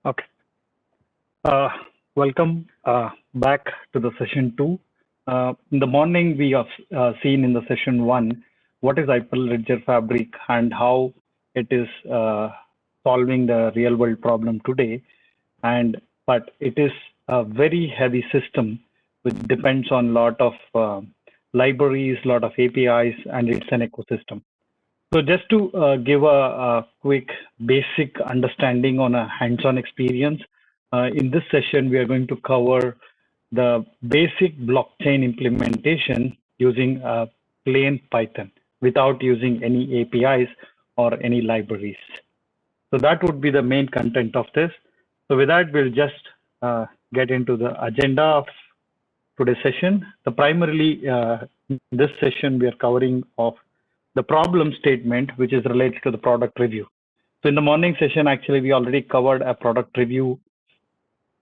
Okay. Uh, Welcome back to the session two. In the morning, we have seen in the session one what is Hyperledger Fabric and how it is solving the real world problem today. But it is a very heavy system which depends on a lot of libraries, lot of APIs, and it's an ecosystem. So just to give a quick basic understanding on a hands-on experience, in this session, we are going to cover the basic blockchain implementation using plain Python without using any APIs or any libraries. So that would be the main content of this. So with that, we'll just get into the agenda of today's session. The primarily in this session, we are covering of the problem statement, which is related to the product review. So in the morning session, actually, we already covered a product review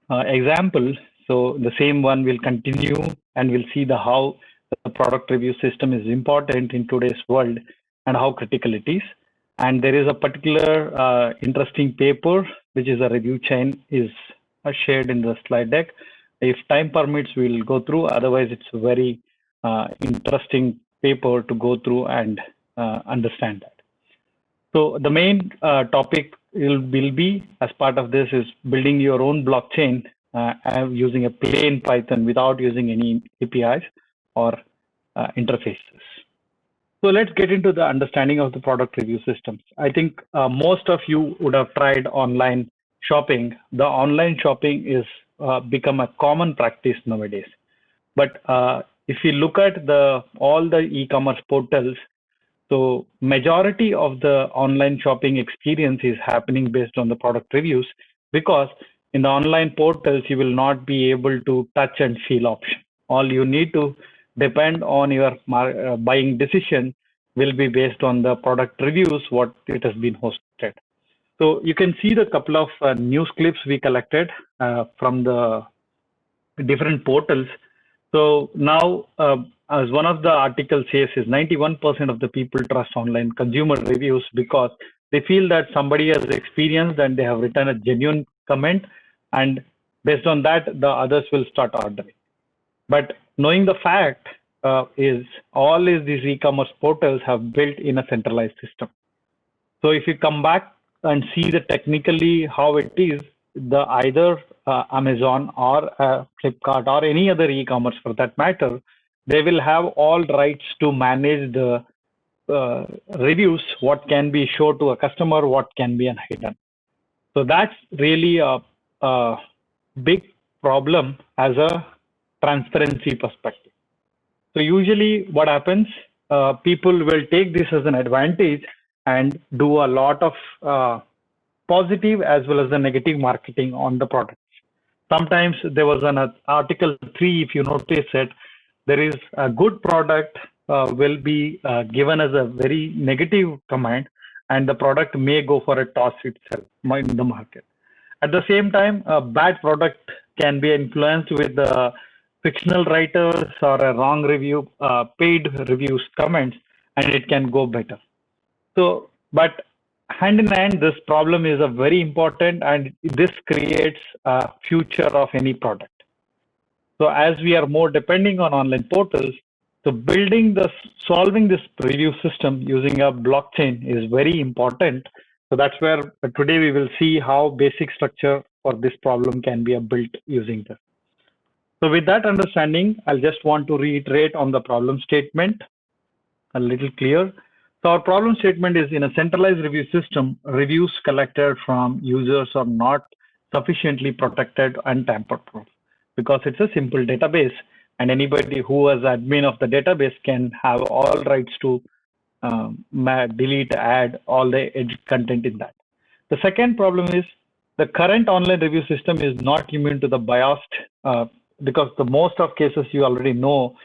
example. So the same one will continue and we'll see the how the product review system is important in today's world and how critical it is. And there is a particular interesting paper, which is a review chain, is shared in the slide deck. If time permits, we'll go through. Otherwise, it's a very interesting paper to go through and understand that. So the main topic will be, as part of this, is building your own blockchain using a plain Python without using any APIs or interfaces. So let's get into the understanding of the product review systems. I think most of you would have tried online shopping. The online shopping is become a common practice nowadays. But if you look at all the e-commerce portals, so majority of the online shopping experience is happening based on the product reviews, because in the online portals, you will not be able to touch and feel option. All you need to depend on your buying decision will be based on the product reviews, what it has been hosted. So you can see the couple of news clips we collected from the different portals. So now, as one of the articles says, is 91% of the people trust online consumer reviews because they feel that somebody has experienced and they have written a genuine comment, and based on that, the others will start ordering. But knowing the fact is all these e-commerce portals have built in a centralized system. So if you come back and see the technically how it is, the either Amazon or Flipkart or any other e-commerce for that matter, they will have all rights to manage the reviews, what can be shown to a customer, what can be hidden. So that's really a big problem as a transparency perspective. So usually what happens, people will take this as an advantage and do a lot of positive as well as the negative marketing on the product. Sometimes there was an article 3, if you notice it, there is a good product will be given as a very negative comment, and the product may go for a toss itself in the market. At the same time, a bad product can be influenced with the fictional writers or a wrong review, paid reviews comments, and it can go better. So, but hand in hand, this problem is a very important, and this creates a future of any product. So as we are more depending on online portals, so solving this review system using a blockchain is very important. So that's where today we will see how basic structure for this problem can be built using this. So with that understanding, I'll just want to reiterate on the problem statement a little clear. So our problem statement is, in a centralized review system, reviews collected from users are not sufficiently protected and tamper-proof because it's a simple database, and anybody who is admin of the database can have all rights to delete, add all the edit content in that. The second problem is the current online review system is not immune to the biased because the most of cases you already know,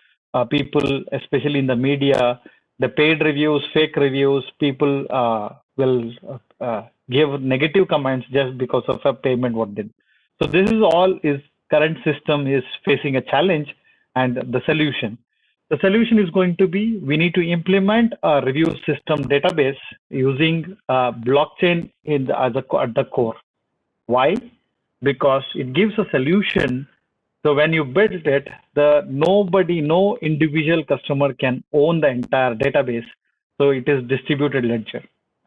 people, especially in the media, the paid reviews, fake reviews, people will give negative comments just because of a payment what did. So this is all is current system is facing a challenge, and the solution. The solution is going to be, we need to implement a review system database using blockchain at the core. Why? because it gives a solution. So when you build it, no individual customer can own the entire database. So it is distributed ledger.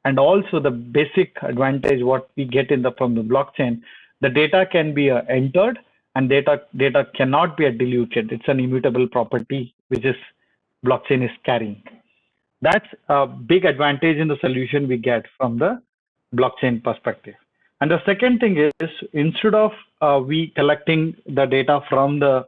And also the basic advantage what we get from the blockchain, the data can be entered and data cannot be diluted. It's an immutable property which is blockchain is carrying. That's a big advantage in the solution we get from the blockchain perspective. And the second thing is, instead of we collecting the data from the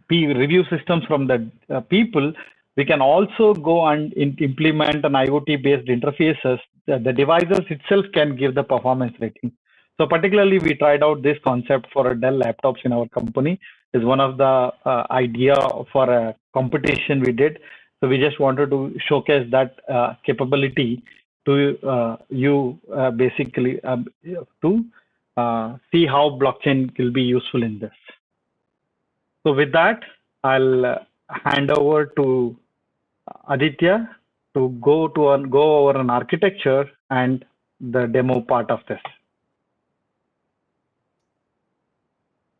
review systems from the people, we can also go and implement an IoT-based interfaces. The devices itself can give the performance rating. So particularly, we tried out this concept for a Dell laptops in our company. Is one of the idea for a competition we did. So we just wanted to showcase that capability to you basically to see how blockchain will be useful in this. So with that, I'll hand over to Aditya to go over an architecture and the demo part of this.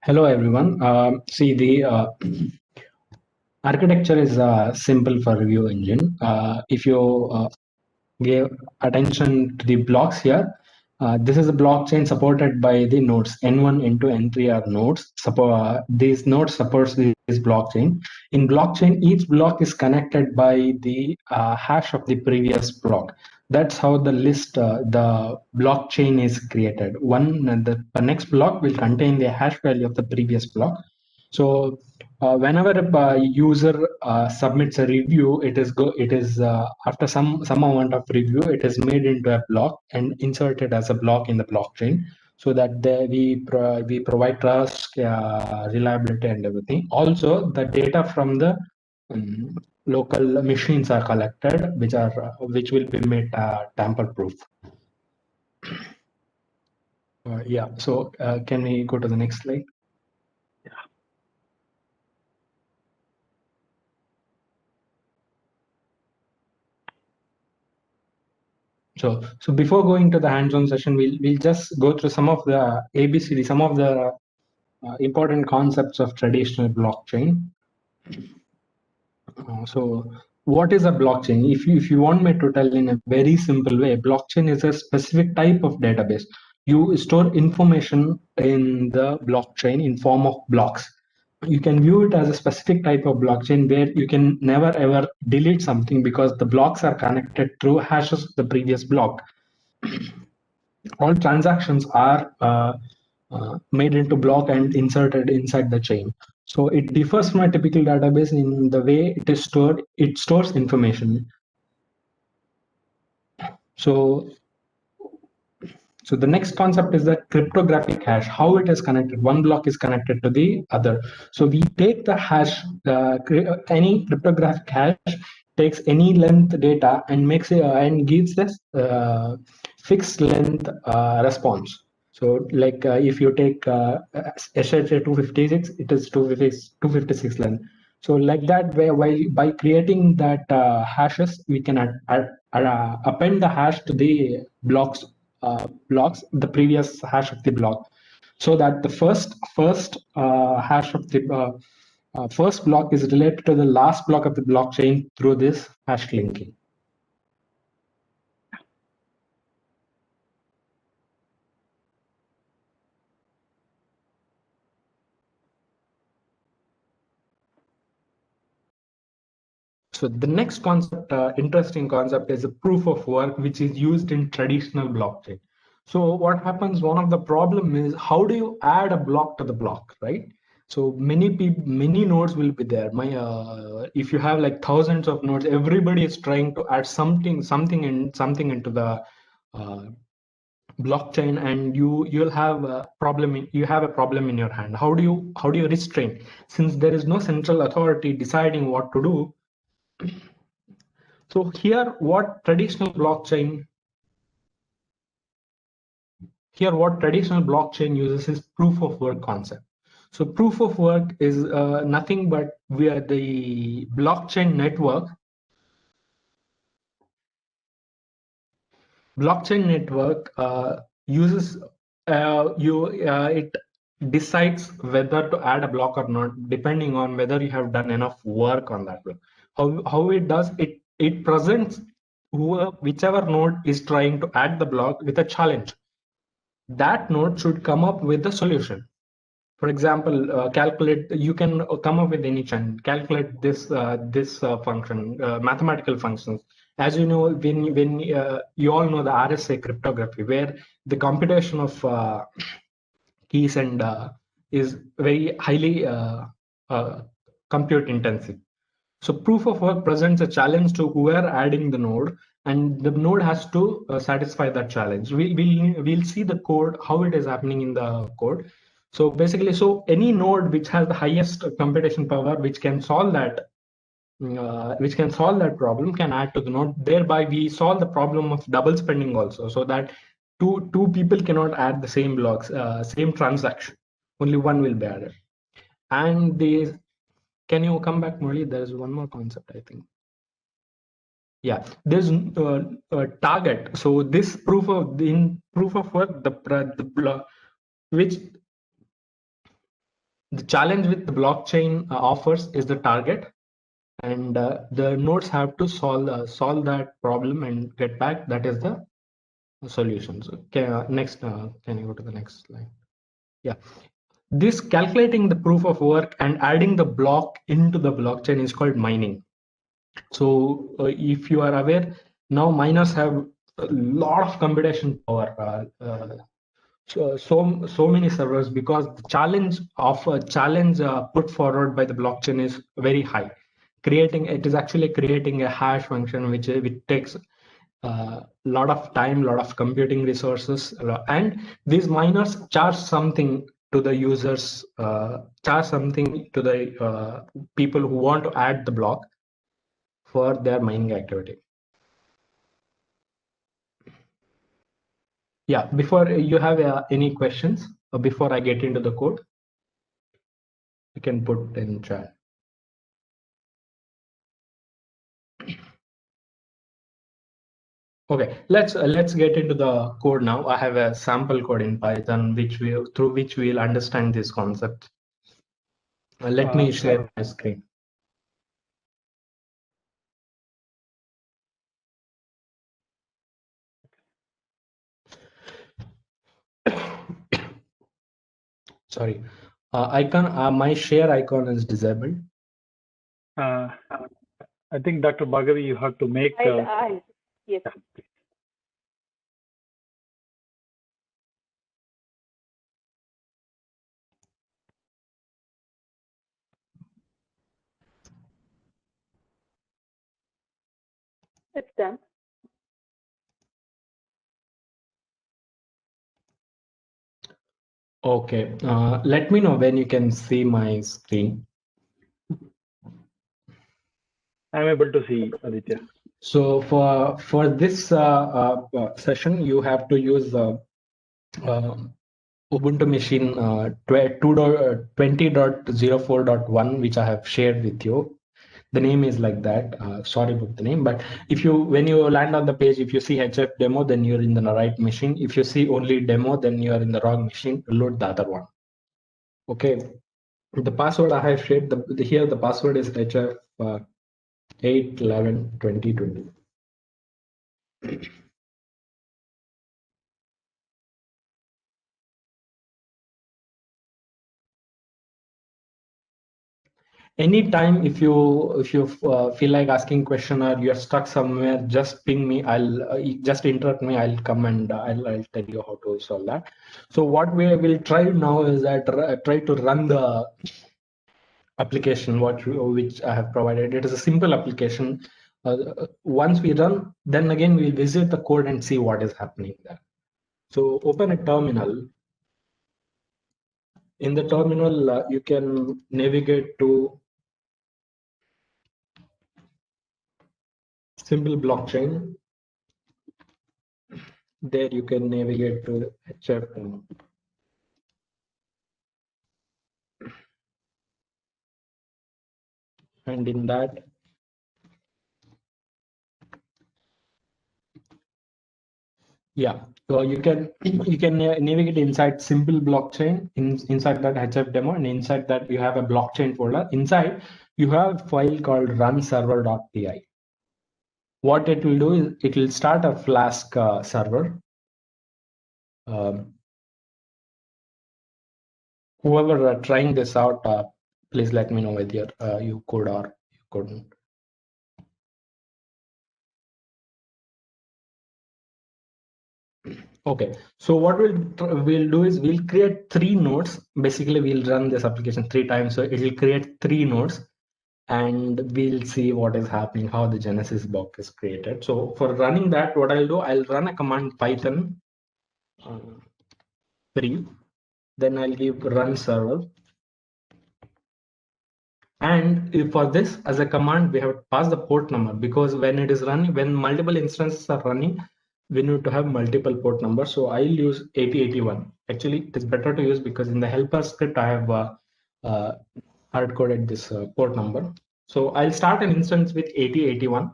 Hello everyone. See, the architecture is simple for review engine. If you give attention to the blocks here, this is a blockchain supported by the nodes. N1, N2, N3 are nodes. These nodes supports this blockchain. In blockchain, each block is connected by the hash of the previous block. That's how the the blockchain is created. The next block will contain the hash value of the previous block. So whenever a user submits a review, it is after some amount of review, it is made into a block and inserted as a block in the blockchain, so that we provide trust, reliability, and everything. Also, the data from the local machines are collected, which will be made tamper proof. Yeah. So can we go to the next slide? So before going to the hands-on session, we'll just go through some of the ABCD, some of the important concepts of traditional blockchain. So what is a blockchain? If you want me to tell in a very simple way, blockchain is a specific type of database. You store information in the blockchain in form of blocks. You can view it as a specific type of blockchain where you can never ever delete something, because the blocks are connected through hashes of the previous block. All transactions are made into block and inserted inside the chain. So it differs from a typical database in the way it is stored. It stores information. So the next concept is that cryptographic hash, how it is connected. One block is connected to the other. So we take the hash, any cryptographic hash takes any length data and makes it and gives this fixed length response. So like if you take SHA 256, it is 256 length. So like that way, by creating that hashes, we can append the hash to the blocks, the previous hash of the block, so that the first hash of the first block is related to the last block of the blockchain through this hash linking. So the next concept, interesting concept, is a proof of work, which is used in traditional blockchain. So what happens, one of the problem is, how do you add a block to the block, right? So many nodes will be there. If you have like thousands of nodes, everybody is trying to add something into the blockchain, and you'll have a problem. You have a problem in your hand. How do you restrain? Since there is no central authority deciding what to do. So here, what traditional blockchain uses is proof of work concept. So proof of work is nothing but where the blockchain network uses it decides whether to add a block or not, depending on whether you have done enough work on that block. How it does it presents whichever node is trying to add the block with a challenge. That node should come up with a solution. For example, calculate. You can come up with any challenge. Calculate this function, mathematical functions. As you know, when you all know the RSA cryptography, where the computation of keys and is very highly compute intensive. So proof of work presents a challenge to whoever adding the node, and the node has to satisfy that challenge. We'll see the code, how it is happening in the code. So basically, so any node which has the highest computation power, which can solve that problem, can add to the node. Thereby, we solve the problem of double spending also, so that two people cannot add the same blocks, same transaction. Only one will be added. And can you come back, Murali? There is one more concept, I think. Yeah, there's a target. So this proof of work, the block, which the challenge with the blockchain offers is the target, and the nodes have to solve that problem and get back. That is the solution. So next, can you go to the next slide? Yeah, this calculating the proof of work and adding the block into the blockchain is called mining. So if you are aware, now miners have a lot of computation power. So many servers, because the challenge put forward by the blockchain is very high. It is actually creating a hash function which takes a lot of time, lot of computing resources, and these miners charge something to the users, charge something to the people who want to add the block for their mining activity. Yeah, before you have any questions, before I get into the code, you can put in chat. Okay, let's get into the code now. I have a sample code in Python through which we'll understand this concept. Let me share my screen. Sorry, my share icon is disabled. I think Dr. Bhargavi, you have to make. Yes. It's done. Okay, let me know when you can see my screen. I'm able to see, Aditya. So for this session, you have to use Ubuntu machine 20.04.1, which I have shared with you. The name is like that. Sorry about the name, but when you land on the page, if you see HF demo, then you're in the right machine. If you see only demo, then you are in the wrong machine. Load the other one. Okay. The password I have shared, here the password is HF 8112020. Anytime if you feel like asking question or you're stuck somewhere, just ping me. I'll just interrupt me. I'll come and I'll tell you how to solve that. So what we will try now is that try to run the application which I have provided. It is a simple application. Once we run, then again we'll visit the code and see what is happening there. So open a terminal. In the terminal, you can navigate to simple blockchain. There you can navigate to HF. And in that, Yeah, so you can navigate inside simple blockchain inside that HF demo, and inside that you have a blockchain folder. Inside you have a file called runserver.py. What it will do is it will start a Flask server. Whoever trying this out, please let me know whether you could or you couldn't. Okay, so what we'll do is we'll create 3 nodes. Basically, we'll run this application 3 times, so it will create 3 nodes, and we'll see what is happening, how the Genesis block is created. So for running that, what I'll do, I'll run a command Python 3, then I'll give run server. And for this, as a command, we have to pass the port number, because when it is running, when multiple instances are running, we need to have multiple port numbers. So I'll use 8081. Actually, it is better to use because in the helper script, I have hard coded this port number. So I'll start an instance with 8081.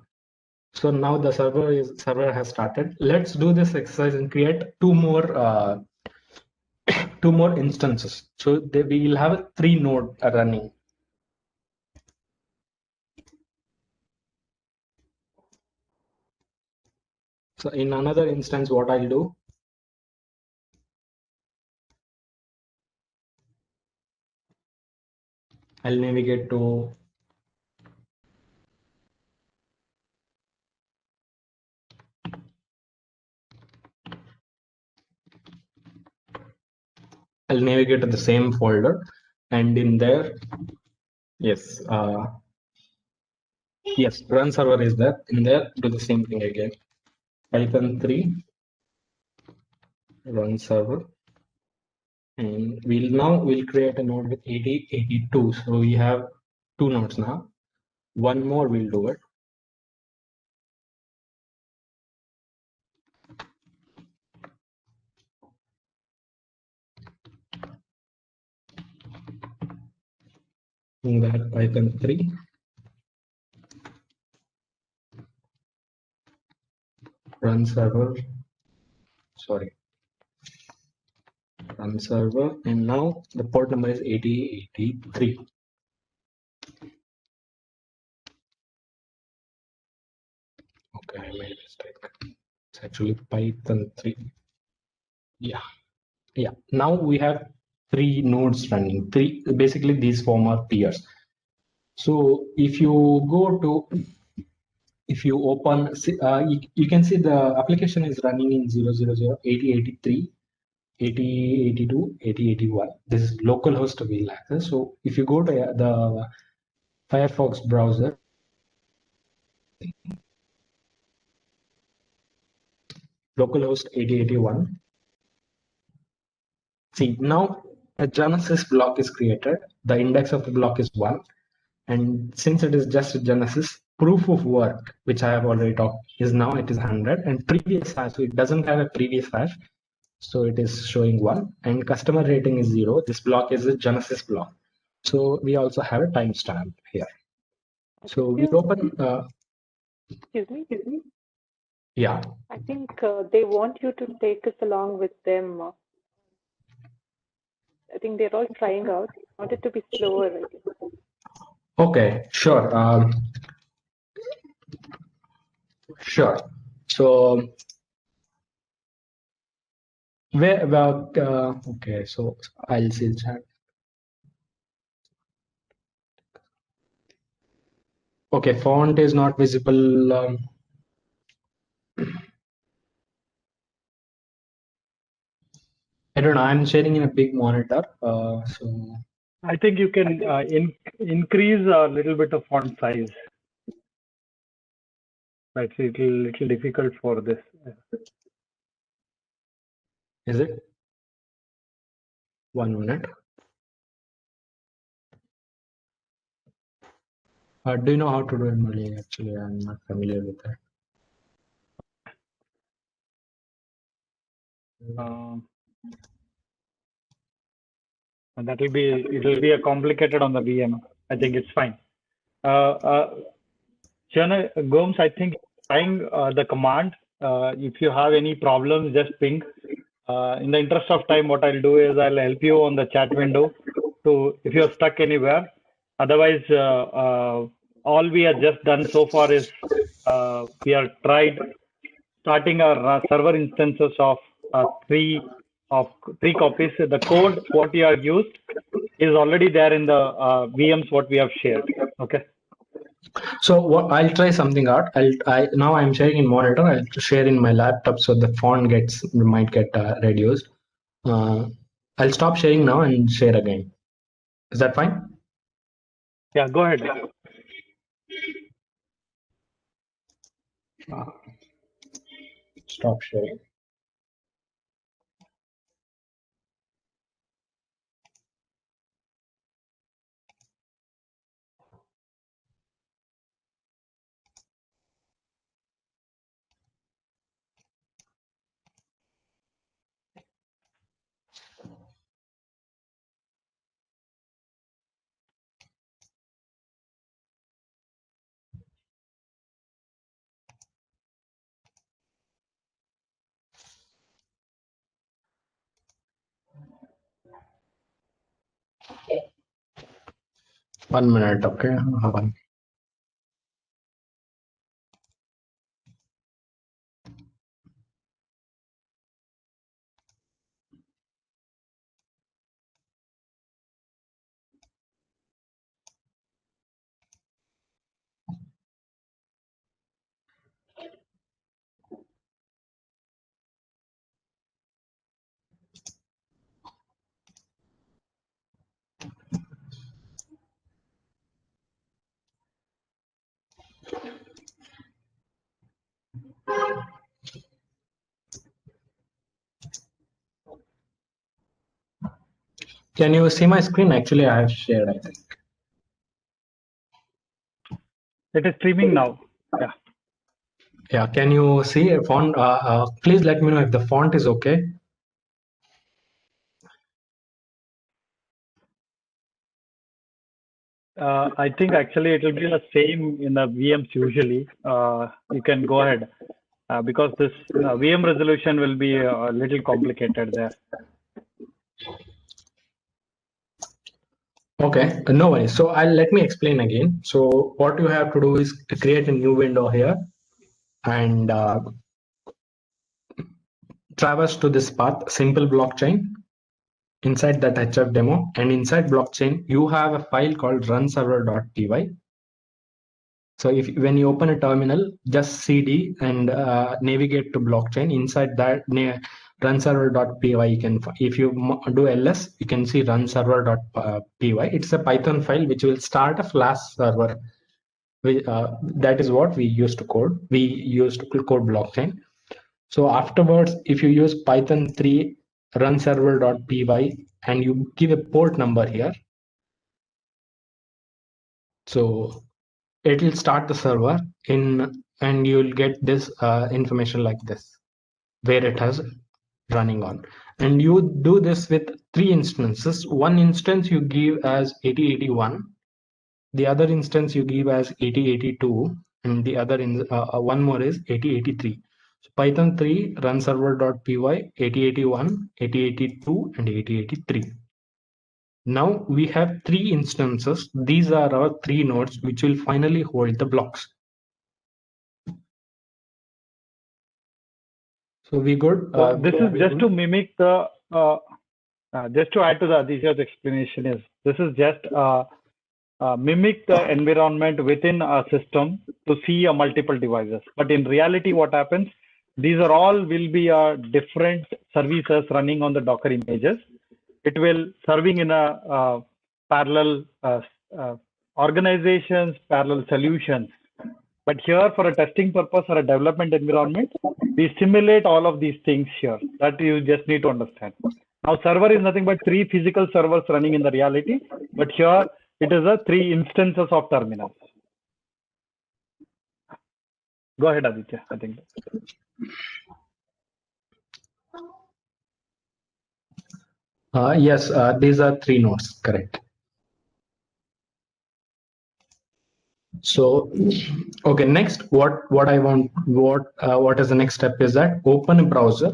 So now the server has started. Let's do this exercise and create 2 more 2 more instances. So we will have a 3 node running. So in another instance, what I'll do, I'll navigate to the same folder, and in there, yes, run server is there. In there, do the same thing again. Python 3 run server, and we'll create a node with 8082. So we have 2 nodes now. One more we'll do it. In that Python 3 run server, and now the port number is 8083. Okay, I made a mistake. It's actually Python 3. Yeah. Now we have 3 nodes running. Basically these form our peers. So if you open, you can see the application is running in 000, 8083, 8082, 8081. This is localhost we'll access. So if you go to the Firefox browser, localhost 8081. See, now a Genesis block is created. The index of the block is 1. And since it is just a Genesis, proof of work, which I have already talked, is now it is 100. And previous hash, so it doesn't have a previous hash. So it is showing 1. And customer rating is 0. This block is a Genesis block. So we also have a timestamp here. So we open. Excuse me. Yeah. I think they want you to take us along with them. I think they're all trying out. I want it to be slower. I guess. Okay, sure. Sure. So where about? Okay, so I'll see the chat. Okay, font is not visible. I don't know. I'm sharing in a big monitor. So I think you can increase a little bit of font size. It's a little difficult for this. is it? 1 minute. Do you know how to do it, Mali? Actually, I'm not familiar with that. And it will be a complicated on the VM. I think it's fine. Gomes, I think trying the command If you have any problems, just ping. In the interest of time, what I'll do is I'll help you on the chat window to if you're stuck anywhere. Otherwise, all we have just done so far is we have tried starting our server instances of three copies. The code what you have used is already there in the VMs what we have shared. Okay. So what I'll try something out. Now I'm sharing in monitor. I'll share in my laptop so the font might get reduced. I'll stop sharing now and share again. Is that fine? Yeah, go ahead. Stop sharing. One minute, okay. Can you see my screen? Actually, I have shared, I think. It is streaming now. Yeah. Yeah, can you see a font? Please let me know if the font is okay. I think actually it will be the same in the VMs usually. You can go ahead because this VM resolution will be a little complicated there. Okay, no worries. So let me explain again. So what you have to do is to create a new window here and traverse to this path, simple blockchain. Inside that HF demo, and inside blockchain, you have a file called runserver.py. So when you open a terminal, just cd and navigate to blockchain. Inside that runserver.py, you can, if you do ls, you can see runserver.py. It's a Python file which will start a Flash server. That is what we used to code. We used to code blockchain. So afterwards, if you use Python 3 runserver.py and you give a port number here, so it will start the server and you'll get this information like this, where it has running on. And you do this with 3 instances. One instance you give as 8081, the other instance you give as 8082, and the other one more is 8083. So Python 3 runserver.py 8081, 8082, and 8083. Now we have 3 instances. These are our 3 nodes which will finally hold the blocks. So we good. So this is just to mimic the, just to add to the Aditya's explanation is, this is just mimic the environment within a system to see a multiple devices. But in reality, what happens, these are all will be different services running on the Docker images. It will serving in a parallel organizations, parallel solutions. But here for a testing purpose or a development environment, we simulate all of these things here. That you just need to understand. Now server is nothing but 3 physical servers running in the reality, but here it is a 3 instances of terminals. Go ahead, Aditya, I think. Yes, these are 3 nodes, correct. So, okay, next, what is the next step is that open a browser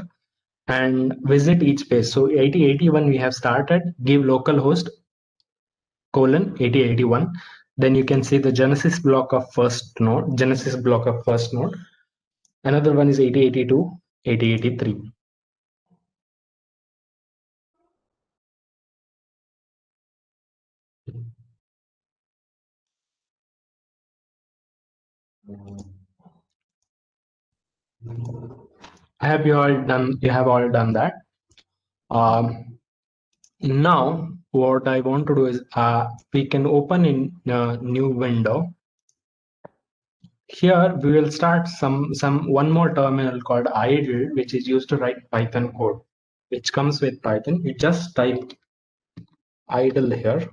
and visit each page. So 8081 we have started, give localhost colon 8081. Then you can see the Genesis block of first node. Another one is 8082, 8083. I have you have all done that. Now what I want to do is we can open in a new window. Here we will start one more terminal called idle, which is used to write Python code, which comes with Python. You just type idle here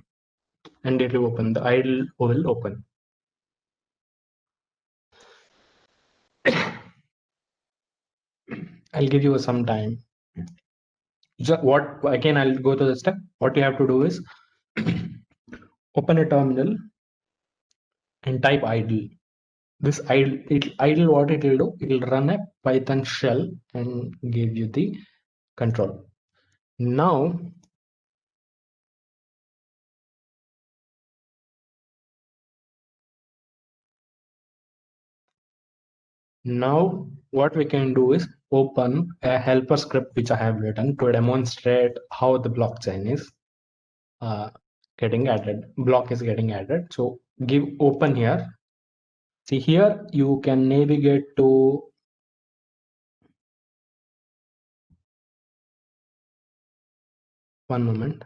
and it will open. The idle will open. I'll give you some time. I'll go to the step. What you have to do is open a terminal and type idle. This idle, what it will do, it will run a Python shell and give you the control. Now what we can do is open a helper script which I have written to demonstrate how the blockchain is getting added. Block is getting added. So give open here. See here you can navigate to one moment.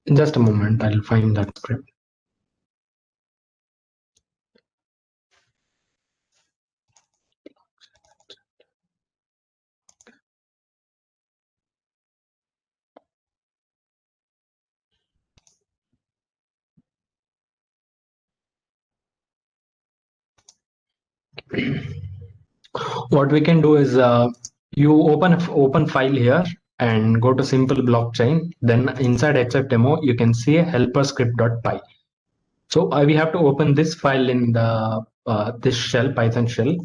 In just a moment, I'll find that script. What we can do is you open file here and go to simple blockchain. Then inside HFDemo, you can see helper script.py. So we have to open this file in the this shell, Python shell.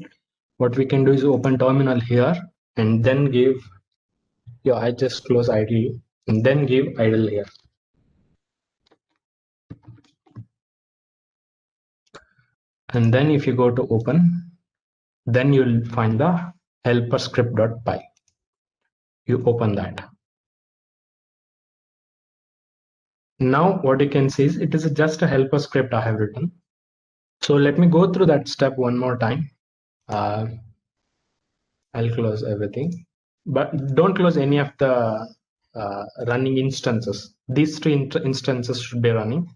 What we can do is open terminal here and then give, I just close idle and then give idle here. And then if you go to open, then you'll find the helper script.py. You open that. Now what you can see is it is just a helper script I have written. So let me go through that step one more time. I'll close everything, but don't close any of the running instances. These three instances should be running.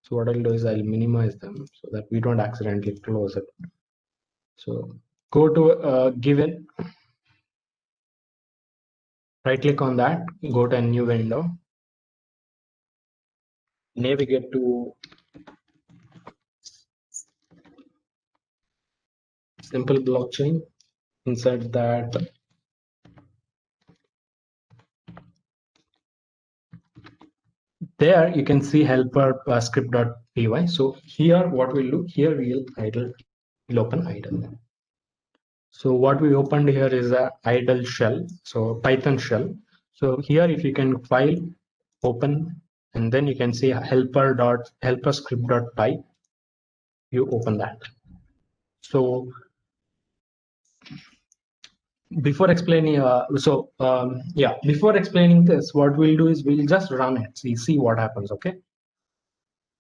So what I'll do is I'll minimize them so that we don't accidentally close it. So go to given, right click on that, go to a new window, navigate to simple blockchain. Inside that, there you can see helper script.py. So here what we'll do, here we'll open idle. So what we opened here is a idle shell, so Python shell. So here if you can file, open, and then you can see helper script.py. You open that. So before explaining, before explaining this, what we'll do is we'll just run it, see what happens, okay?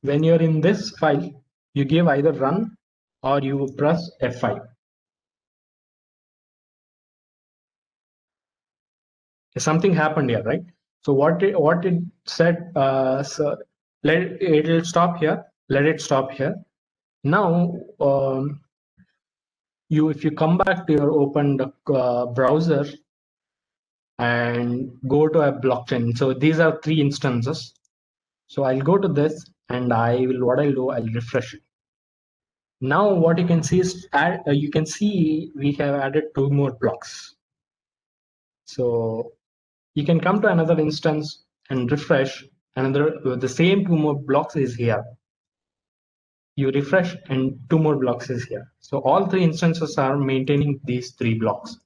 When you're in this file, you give either run or you press F5. Something happened here, right? So what it said, so it'll stop here, let it stop here. Now, if you come back to your opened browser and go to a blockchain, so these are 3 instances. So I'll go to this and I'll refresh it. Now what you can see is you can see we have added 2 more blocks. So you can come to another instance and refresh the same 2 more blocks is here. You refresh and 2 more blocks is here. So all 3 instances are maintaining these 3 blocks.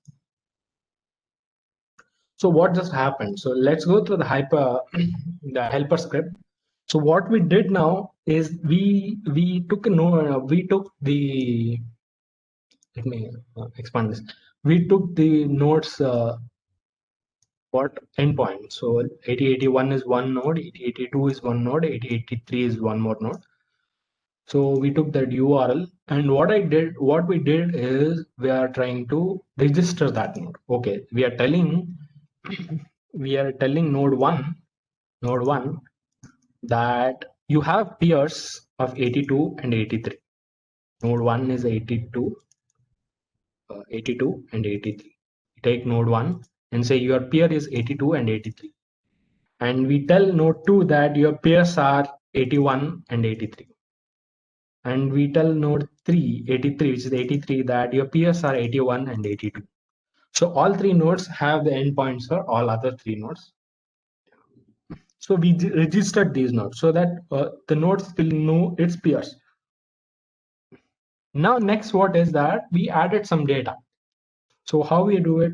So what just happened? So let's go through the helper script. So what we did now is we took the, let me expand this. We took the nodes endpoint. So 8081 is one node, 8082 is one node, 8083 is one more node. So we took that URL, and what we did is we are trying to register that node. Okay, we are telling node one that you have peers of 82 and 83. Node 1 is 82 and 83. Take node 1 and say your peer is 82 and 83. And we tell node 2 that your peers are 81 and 83. And we tell node 3, 83, which is 83, that your peers are 81 and 82. So all 3 nodes have the endpoints for all other 3 nodes. So we registered these nodes so that the nodes will know its peers. Now next, what is that we added some data. So how we do it,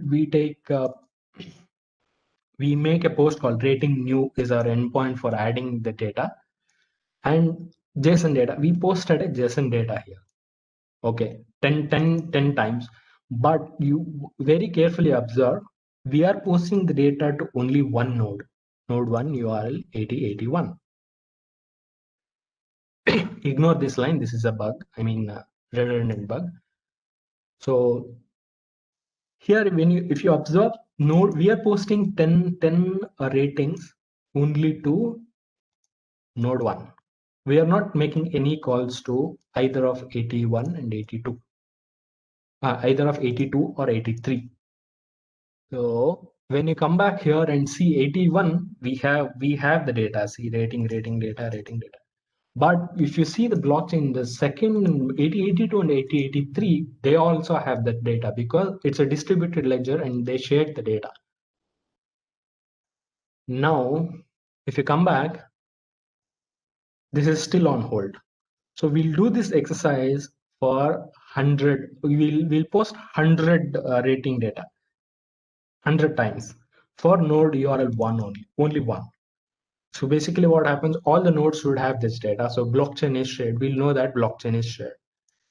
we make a post called rating new is our endpoint for adding the data, and JSON data. We posted a JSON data here. Okay, 10 times. But you very carefully observe, we are posting the data to only one node 1 URL 8081. Ignore this line, this is a bug, redundant bug. So here, if you observe, node, we are posting 10 ratings only to node 1. We are not making any calls to either of 81 and 82, either of 82 or 83. So when you come back here and see 81, we have the data, see rating data. But if you see the blockchain, the second 8082 and 8083, they also have that data because it's a distributed ledger and they shared the data. Now, if you come back, this is still on hold. So we'll do this exercise for 100. We'll post 100 rating data 100 times for node URL 1 only one. So basically what happens, all the nodes should have this data. So blockchain is shared. We'll know that blockchain is shared.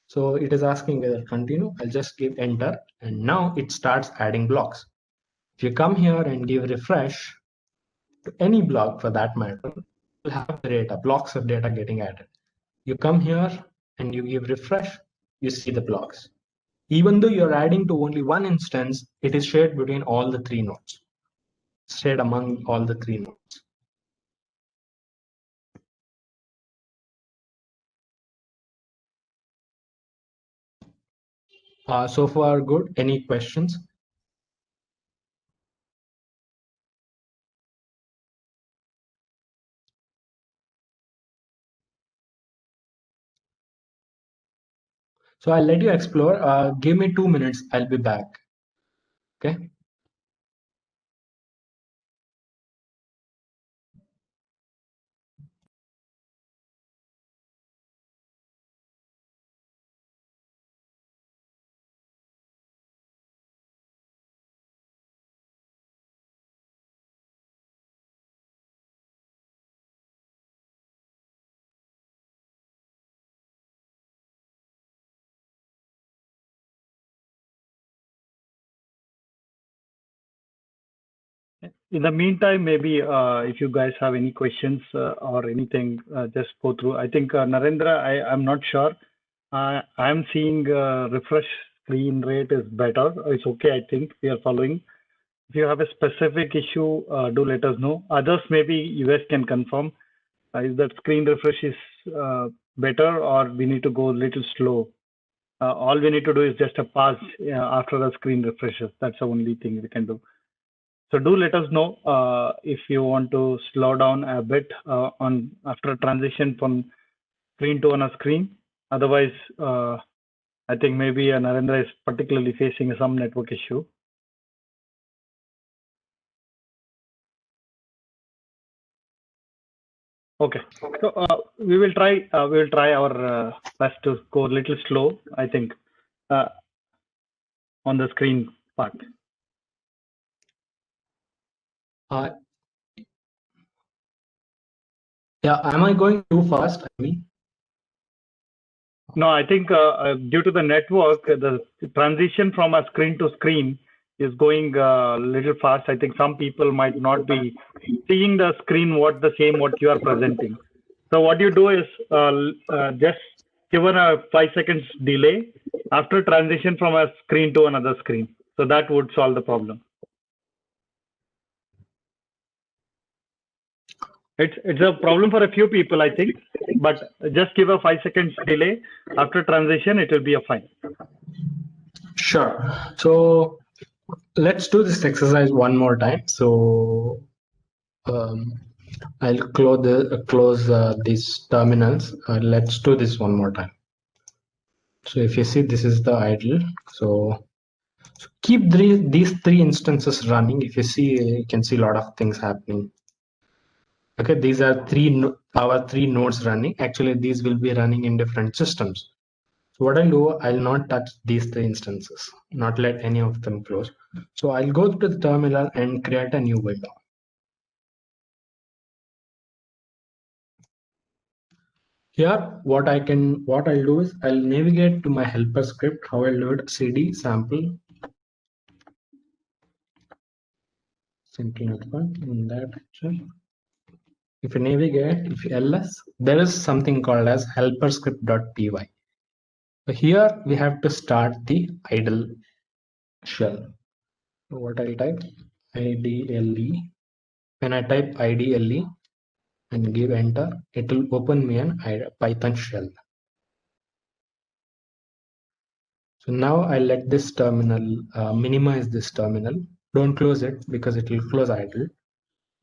So it is asking whether continue. I'll just give enter. And now it starts adding blocks. If you come here and give refresh to any block for that matter, you'll have the data, blocks of data getting added. You come here and you give refresh, you see the blocks. Even though you're adding to only one instance, it is shared between all the 3 nodes, shared among all the 3 nodes. So far good. Any questions? So I'll let you explore. Give me 2 minutes. I'll be back. Okay. In the meantime, maybe if you guys have any questions or anything, just go through. I think Narendra, I'm not sure. I'm seeing refresh screen rate is better. It's okay. I think we are following. If you have a specific issue, do let us know. Others, maybe you guys can confirm. Is that screen refresh is better, or we need to go a little slow? All we need to do is just a pause after the screen refreshes. That's the only thing we can do. So do let us know if you want to slow down a bit on after transition from screen to on a screen. Otherwise, I think maybe Narendra is particularly facing some network issue. Okay, so we will try our best to go a little slow, I think, on the screen part. Yeah, am I going too fast? No, I think due to the network, the transition from a screen to screen is going a little fast. I think some people might not be seeing the screen what you are presenting. So what you do is just given a 5 seconds delay after transition from a screen to another screen. So that would solve the problem. It's a problem for a few people, I think, but just give a 5 seconds delay after transition, it will be a fine. Sure. So let's do this exercise one more time. So I'll close these terminals. Let's do this one more time. So if you see, this is the idle. So keep these three instances running. If you see, you can see a lot of things happening. Okay, these are our three nodes running. Actually, these will be running in different systems. So what I'll do, I'll not touch these three instances, not let any of them close. So I'll go to the terminal and create a new window. Here, what I'll do is I'll navigate to my helper script. How I'll do it, cd sample simple network in that direction. If you navigate, if you ls, there is something called as helper script.py. So here we have to start the idle shell. So what I'll type idle. When I type idle and give enter, it will open me an Python shell. So now I let this terminal minimize this terminal. Don't close it because it will close idle.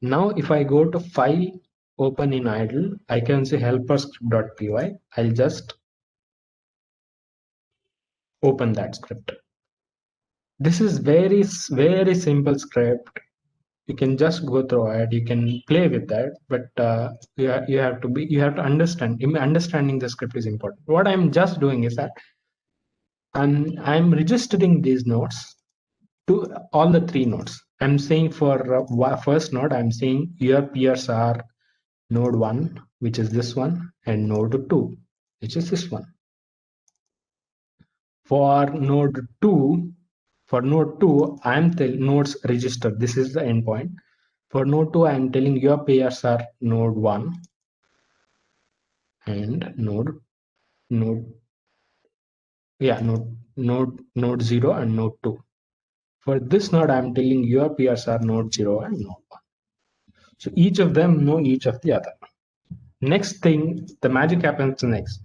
Now if I go to file, open in idle, I can say helper script.py. I'll just open that script. This is very simple script. You can just go through it. You can play with that, but you have to understand. Understanding the script is important. What I'm just doing is that I'm registering these nodes to all the three nodes. I'm saying for first node, I'm saying your peers are node 1, which is this one, and node 2, which is this one. For node 2, I'm telling nodes register. This is the endpoint. For node 2, I'm telling your peers are node 1 and node 0 and node 2. For this node, I'm telling your peers are node 0 and node 1. So each of them know each of the other. Next thing, the magic happens next.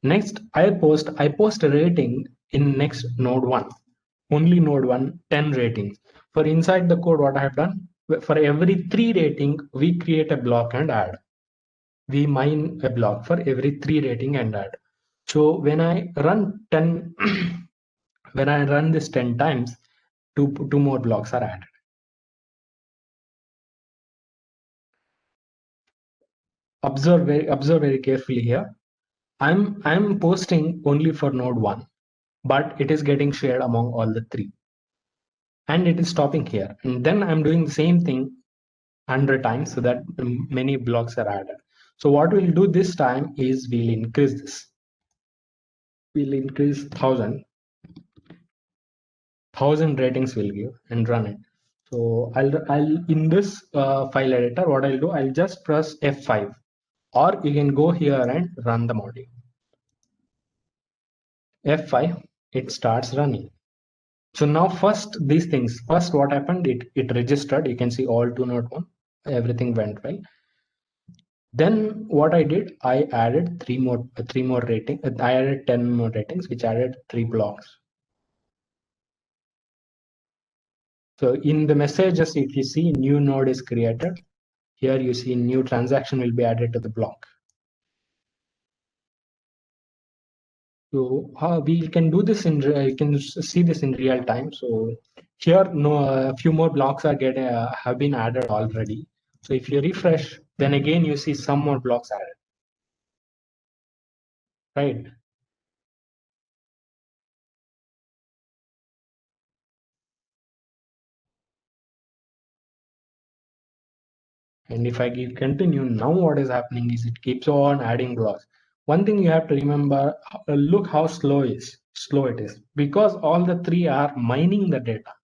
Next, I post a rating in next node 1. Only node 1, 10 ratings. For inside the code, what I have done, for every 3 rating, we create a block and add. We mine a block for every 3 rating and add. So when I run 10, when I run this 10 times, two more blocks are added. Observe very carefully here. I'm posting only for node 1, but it is getting shared among all the 3. And it is stopping here. And then I'm doing the same thing 100 times so that many blocks are added. So what we'll do this time is we'll increase this. We'll increase 1000 ratings we'll give and run it. So I'll in this file editor, what I'll do, I'll just press F5, or you can go here and run the module. F5, it starts running. So now first these things, first what happened, it registered, you can see all 201, everything went well. Then what I did, I added three more rating. I added 10 more ratings, which added 3 blocks. So in the messages, if you see new node is created, here you see new transaction will be added to the block. So we can do this in, you can see this in real time. So here, a few more blocks are have been added already. So if you refresh, then again you see some more blocks added, right? And if I give continue, now what is happening is it keeps on adding blocks. One thing you have to remember, look how slow it is, because all the three are mining the data.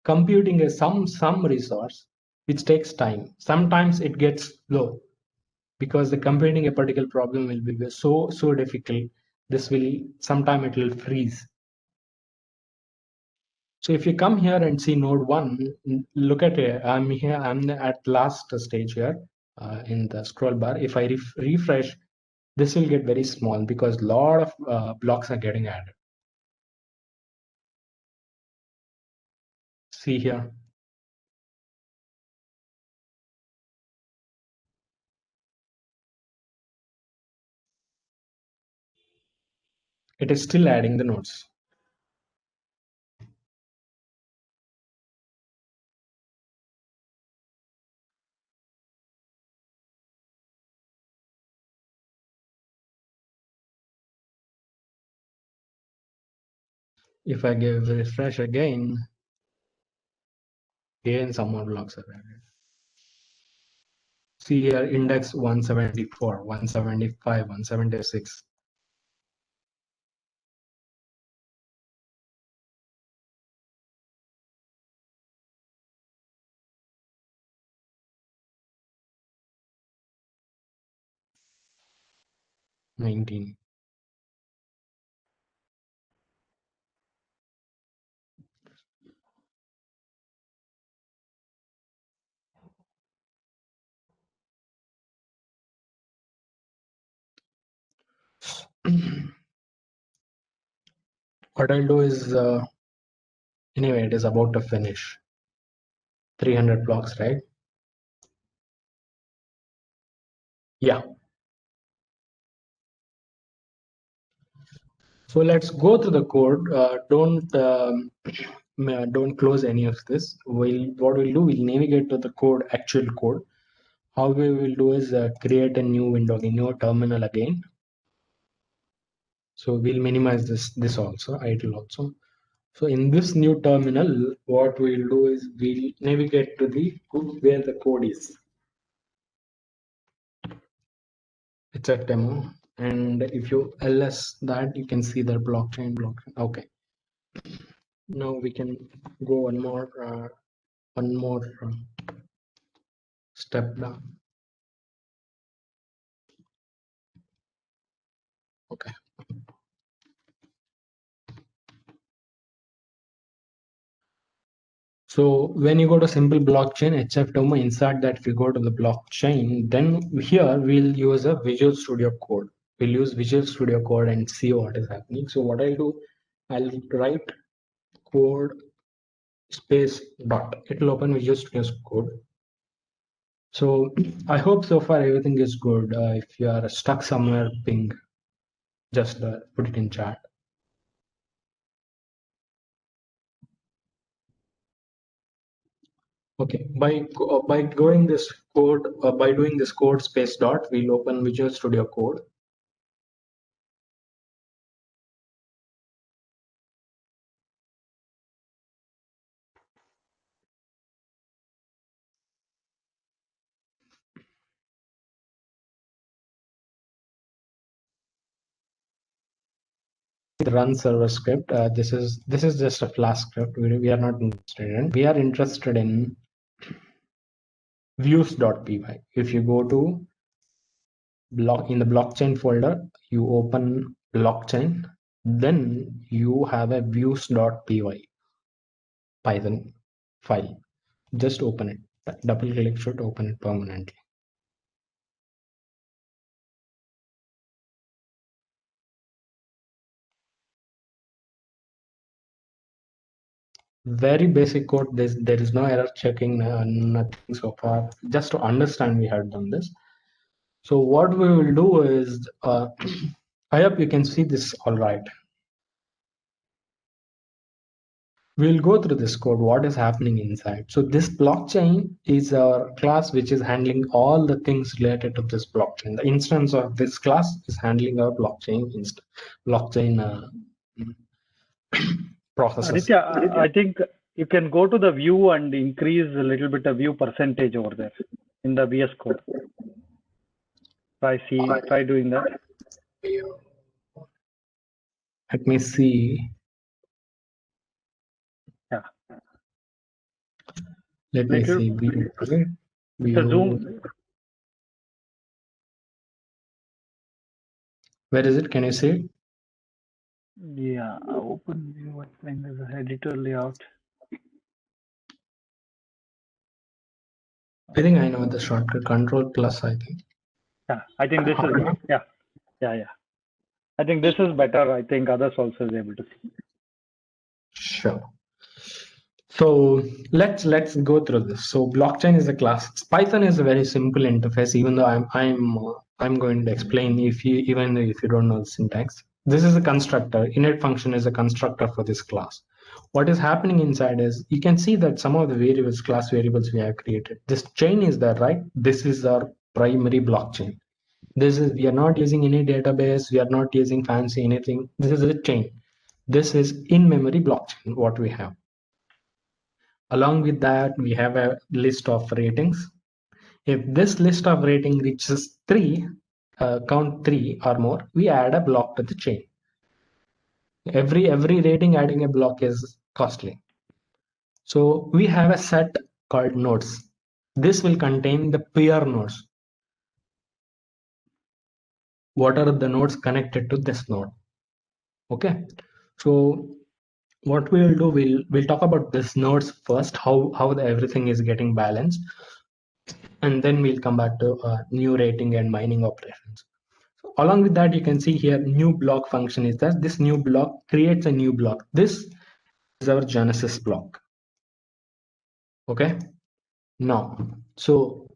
Computing is some resource which takes time. Sometimes it gets slow because the computing a particular problem will be so difficult. This will sometime it will freeze. So if you come here and see node 1, look at it. I'm here. I'm at last stage here in the scroll bar. If I refresh, this will get very small because a lot of blocks are getting added. See here. It is still adding the nodes. If I give refresh again some more blocks are added. See here, index 174, 175, 176. $19. What I'll do is, anyway, it is about to finish. 300 blocks, right? Yeah. So let's go through the code. Don't close any of this. What we'll do, we'll navigate to the code, actual code. How we will do is create a new window, a new terminal again. So we'll minimize this also, idle also. So in this new terminal, what we'll do is we'll navigate to the where the code is. It's a demo, and if you ls that, you can see the blockchain. Okay. Now we can go one more step down. Okay. So when you go to simple blockchain HF demo, inside that if you go to the blockchain, then here we'll use a Visual Studio Code. We'll use Visual Studio Code and see what is happening. So what I'll do, I'll write code space dot. It will open Visual Studio Code. So I hope so far everything is good. If you are stuck somewhere, ping, just put it in chat. Okay, by going this code, by doing this code space dot, we'll open Visual Studio Code. the run server script. This is just a Flask script. We are not interested in. We are interested in views.py. If you go to in the blockchain folder, you open blockchain, then you have a views.py Python file. Just open it. Double click should open it permanently. Very basic code. There is no error checking, nothing so far. Just to understand, we have done this. So what we will do is, I hope you can see this all right. We'll go through this code, what is happening inside. So this blockchain is our class which is handling all the things related to this blockchain. The instance of this class is handling our blockchain processes. Aditya, I think you can go to the view and increase a little bit of view percentage over there in the VS Code. Try doing that. Let me see. Yeah. Let me see. Mr. Zoom. Where is it? Can you see it? Yeah, open view. I think there's an editor layout. I think I know the shortcut. Control plus, I think. Yeah, I think this is yeah. I think this is better. I think others also is able to see. Sure. So let's go through this. So blockchain is a class. Python is a very simple interface. Even though I'm going to explain even if you don't know the syntax. This is a constructor. Init function is a constructor for this class. What is happening inside is you can see that some of the variables, class variables we have created. This chain is there, right? This is our primary blockchain. We are not using any database. We are not using fancy anything. This is a chain. This is in-memory blockchain, what we have. Along with that, we have a list of ratings. If this list of rating reaches 3, count 3 or more, we add a block to the chain. Every rating adding a block is costly. So we have a set called nodes. This will contain the peer nodes. What are the nodes connected to this node? Okay, so what we will do, we'll talk about this nodes first, how everything is getting balanced, and then we'll come back to new rating and mining operations. So along with that, you can see here new block function is that this new block creates a new block. This is our Genesis block. Okay, now so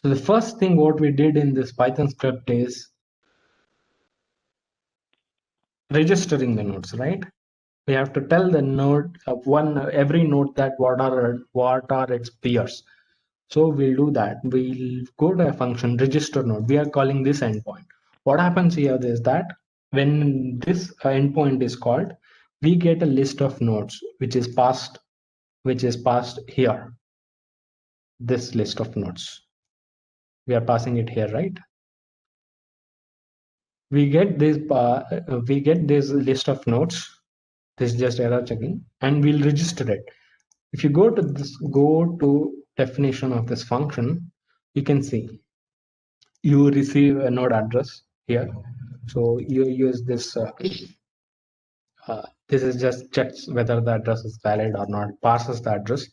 the first thing what we did in this Python script is registering the nodes, right? We have to tell the node of every node that what are its peers. So we'll do that. We'll go to a function register node. We are calling this endpoint. What happens here is that when this endpoint is called, we get a list of nodes which is passed here. This list of nodes. We are passing it here, right? We get this list of nodes. This is just error checking, and we'll register it. If you go to definition of this function, you can see you receive a node address here. So you use this. This is just checks whether the address is valid or not, parses the address,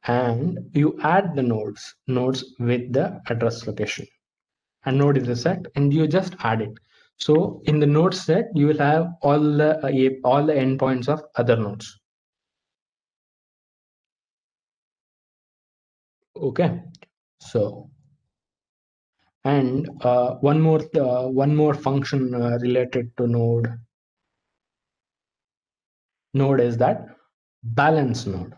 and you add the nodes with the address location. A node is a set, and you just add it. So in the node set, you will have all the endpoints of other nodes. Okay, so and one more function related to node is that balance node.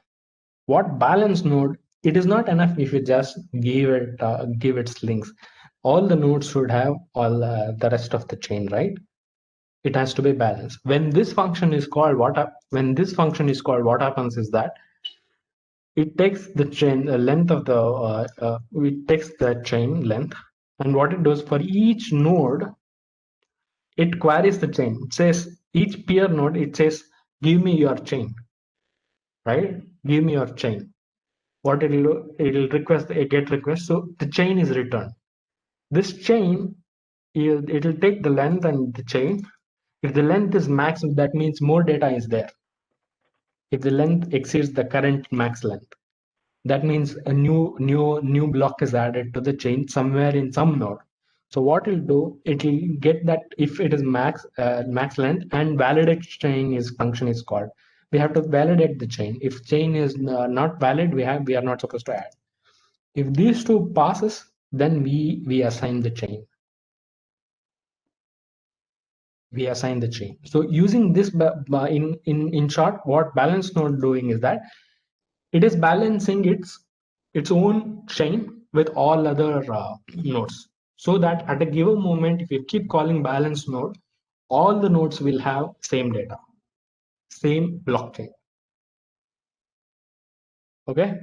What balance node? It is not enough if you just give its links. All the nodes should have all the rest of the chain, right? It has to be balanced. When this function is called, what happens is that it takes the chain length of the it takes the chain length, and what it does for each node, it queries the chain. It says each peer node, it says, give me your chain, right? Give me your chain. What it'll do, it'll request a get request. So the chain is returned. This chain, it'll take the length and the chain. If the length is max, that means more data is there. If the length exceeds the current max length, that means a new block is added to the chain somewhere in some node. So what it'll do, it'll get that if it is max length, and validate chain is function is called. We have to validate the chain. If chain is not valid, we are not supposed to add. If these two passes, then we assign the chain. We assign the chain. So using this in short, what balance node doing is that it is balancing its own chain with all other nodes, so that at a given moment, if you keep calling balance node, all the nodes will have same data, same blockchain. Okay.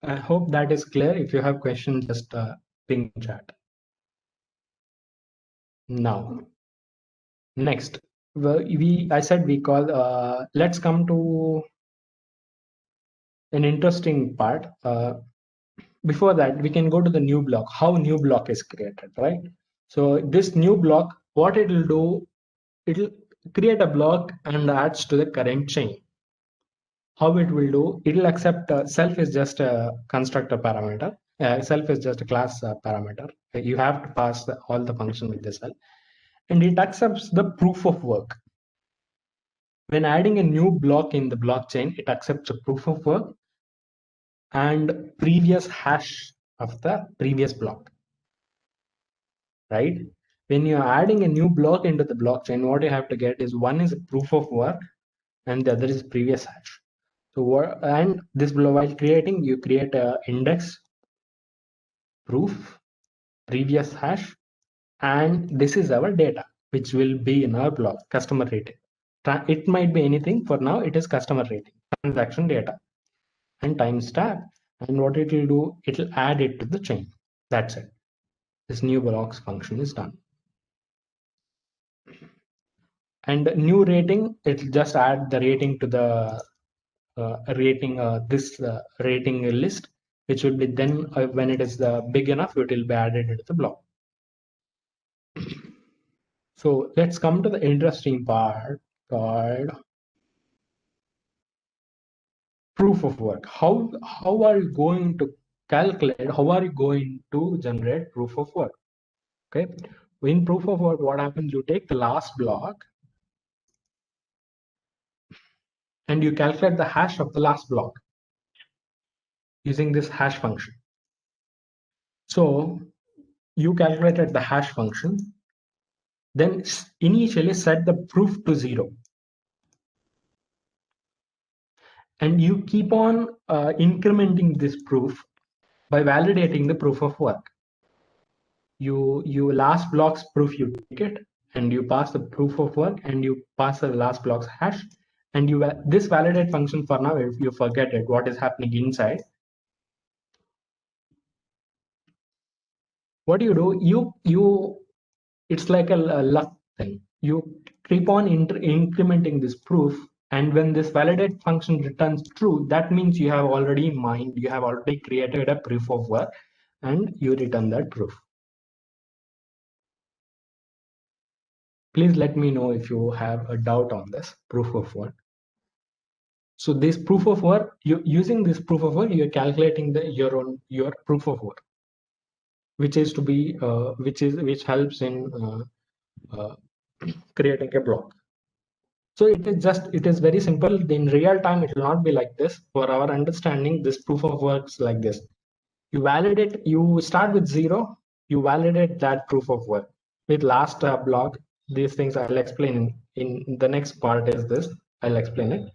I hope that is clear. If you have questions, just ping chat. Now, next, I said we call. Let's come to an interesting part. Before that, we can go to the new block. How new block is created, right? So this new block, what it will do, it'll create a block and adds to the current chain. How it will do, it'll accept self is just a constructor parameter. Self is just a class parameter. You have to pass all the function with this self, and it accepts the proof of work. When adding a new block in the blockchain, it accepts a proof of work and previous hash of the previous block, right? When you're adding a new block into the blockchain, what you have to get is one is a proof of work and the other is previous hash. So and this while creating, you create a index, proof, previous hash, and this is our data, which will be in our block, customer rating. It might be anything. For now, it is customer rating, transaction data, and timestamp. And what it will do, it will add it to the chain. That's it. This new blocks function is done. And new rating, it will just add the rating to the rating list, which will be then when it is big enough, it will be added into the block. So let's come to the interesting part called proof of work. How are you going to calculate? How are you going to generate proof of work? Okay, in proof of work, what happens? You take the last block and you calculate the hash of the last block using this hash function. So you calculated the hash function, then initially set the proof to 0. And you keep on incrementing this proof by validating the proof of work. You last block's proof, you take it and you pass the proof of work and you pass the last block's hash. And this validate function, for now, if you forget it, what is happening inside, what do? It's like a luck thing. You keep on incrementing this proof, and when this validate function returns true, that means you have already mined, you have already created a proof of work, and you return that proof. Please let me know if you have a doubt on this proof of work. So this proof of work, using this proof of work, you're calculating your proof of work, which is to be which helps in creating a block. So it is very simple. In real time, it will not be like this. For our understanding, this proof of works like this. You validate, you start with 0, you validate that proof of work. With last block, these things I'll explain in the next part is this, I'll explain it.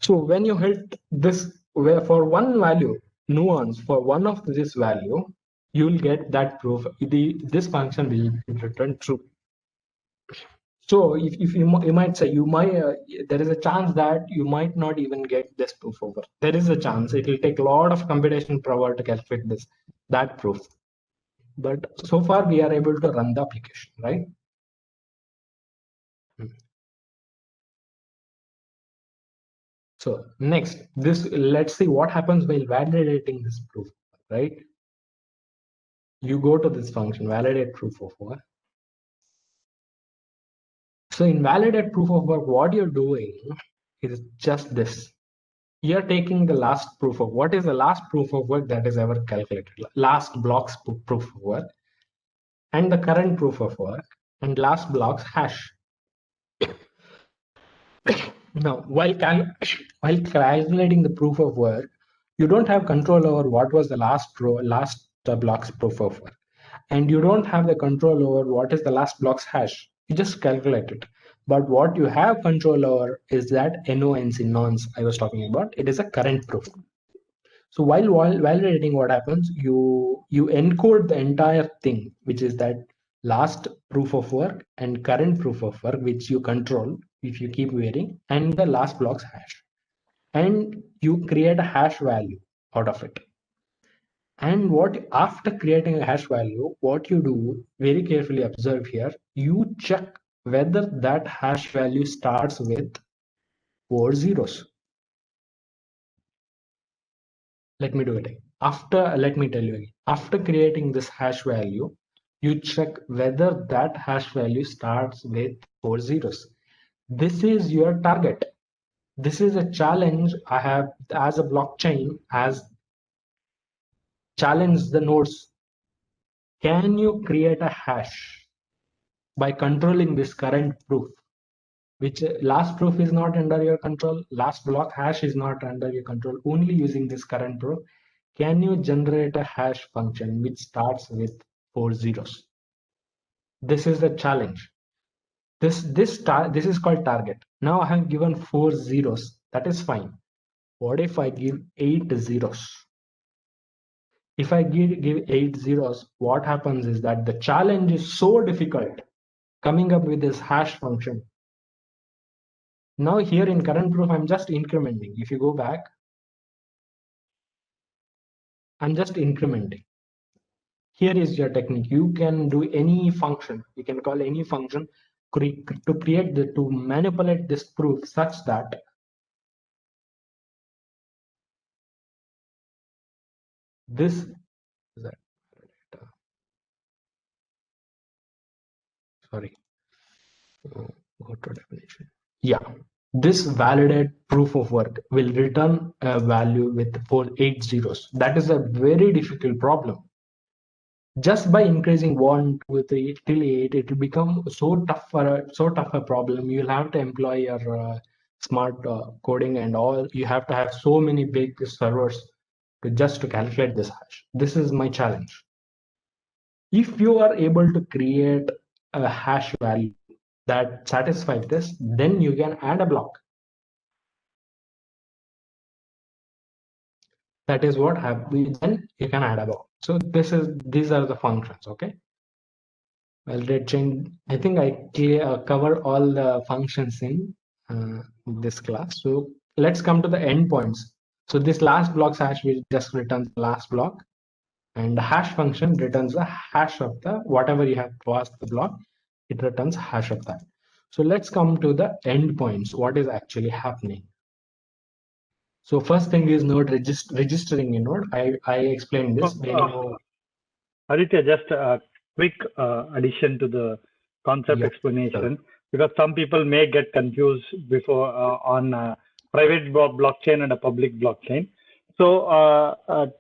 So when you hit this, where for one value, nuance, for one of this value, you will get that proof. This function will return true. So if you might say, there is a chance that you might not even get this proof of work. There is a chance. It will take a lot of computation power to calculate that proof. but so far we are able to run the application, right? So next, let's see what happens while validating this proof, right? You go to this function, validate proof of work. So in validate proof of work, what you're doing is just this. You're taking the last proof of what is the last proof of work that is ever calculated, last block's proof of work, and the current proof of work, and last block's hash. Now, while calculating the proof of work, you don't have control over what was the last block's proof of work, and you don't have the control over what is the last block's hash. You just calculate it. But what you have control over is that nonce I was talking about. It is a current proof. So while validating, what happens? You encode the entire thing, which is that last proof of work and current proof of work, which you control if you keep varying, and the last block's hash, and you create a hash value out of it. And after creating a hash value, what you do, very carefully observe here, you check whether that hash value starts with 4 zeros. Let me do it again. Let me tell you again. After creating this hash value, you check whether that hash value starts with 4 zeros. This is your target. This is a challenge I have as a blockchain, as challenge the nodes. Can you create a hash by controlling this current proof? Which last proof is not under your control, last block hash is not under your control, only using this current proof. Can you generate a hash function which starts with 4 zeros? This is the challenge. This is called target. Now I have given 4 zeros. That is fine. What if I give 8 zeros? If I give 8 zeros, what happens is that the challenge is so difficult coming up with this hash function. Now here in current proof, I'm just incrementing. If you go back, I'm just incrementing. Here is your technique. You can do any function. You can call any function to manipulate this proof such that this sorry, go to definition. Yeah, this validate proof of work will return a value with 8 zeros. That is a very difficult problem. Just by increasing 1, 2, 3 till 8, it will become so tough a problem. You'll have to employ your smart coding and all. You have to have so many big servers to calculate this hash. This is my challenge. If you are able to create a hash value that satisfies this, then you can add a block. That is what happens. Then you can add a block. So these are the functions. Okay. Validate chain. I think I cover all the functions in this class. So let's come to the endpoints. So this last block's hash will just return the last block, and the hash function returns the hash of the whatever you have passed the block. It returns hash of that. So let's come to the endpoints. What is actually happening? So first thing is node registering a node. I explained this. Aditya, just a quick addition to the concept explanation, because some people may get confused before on a private blockchain and a public blockchain. So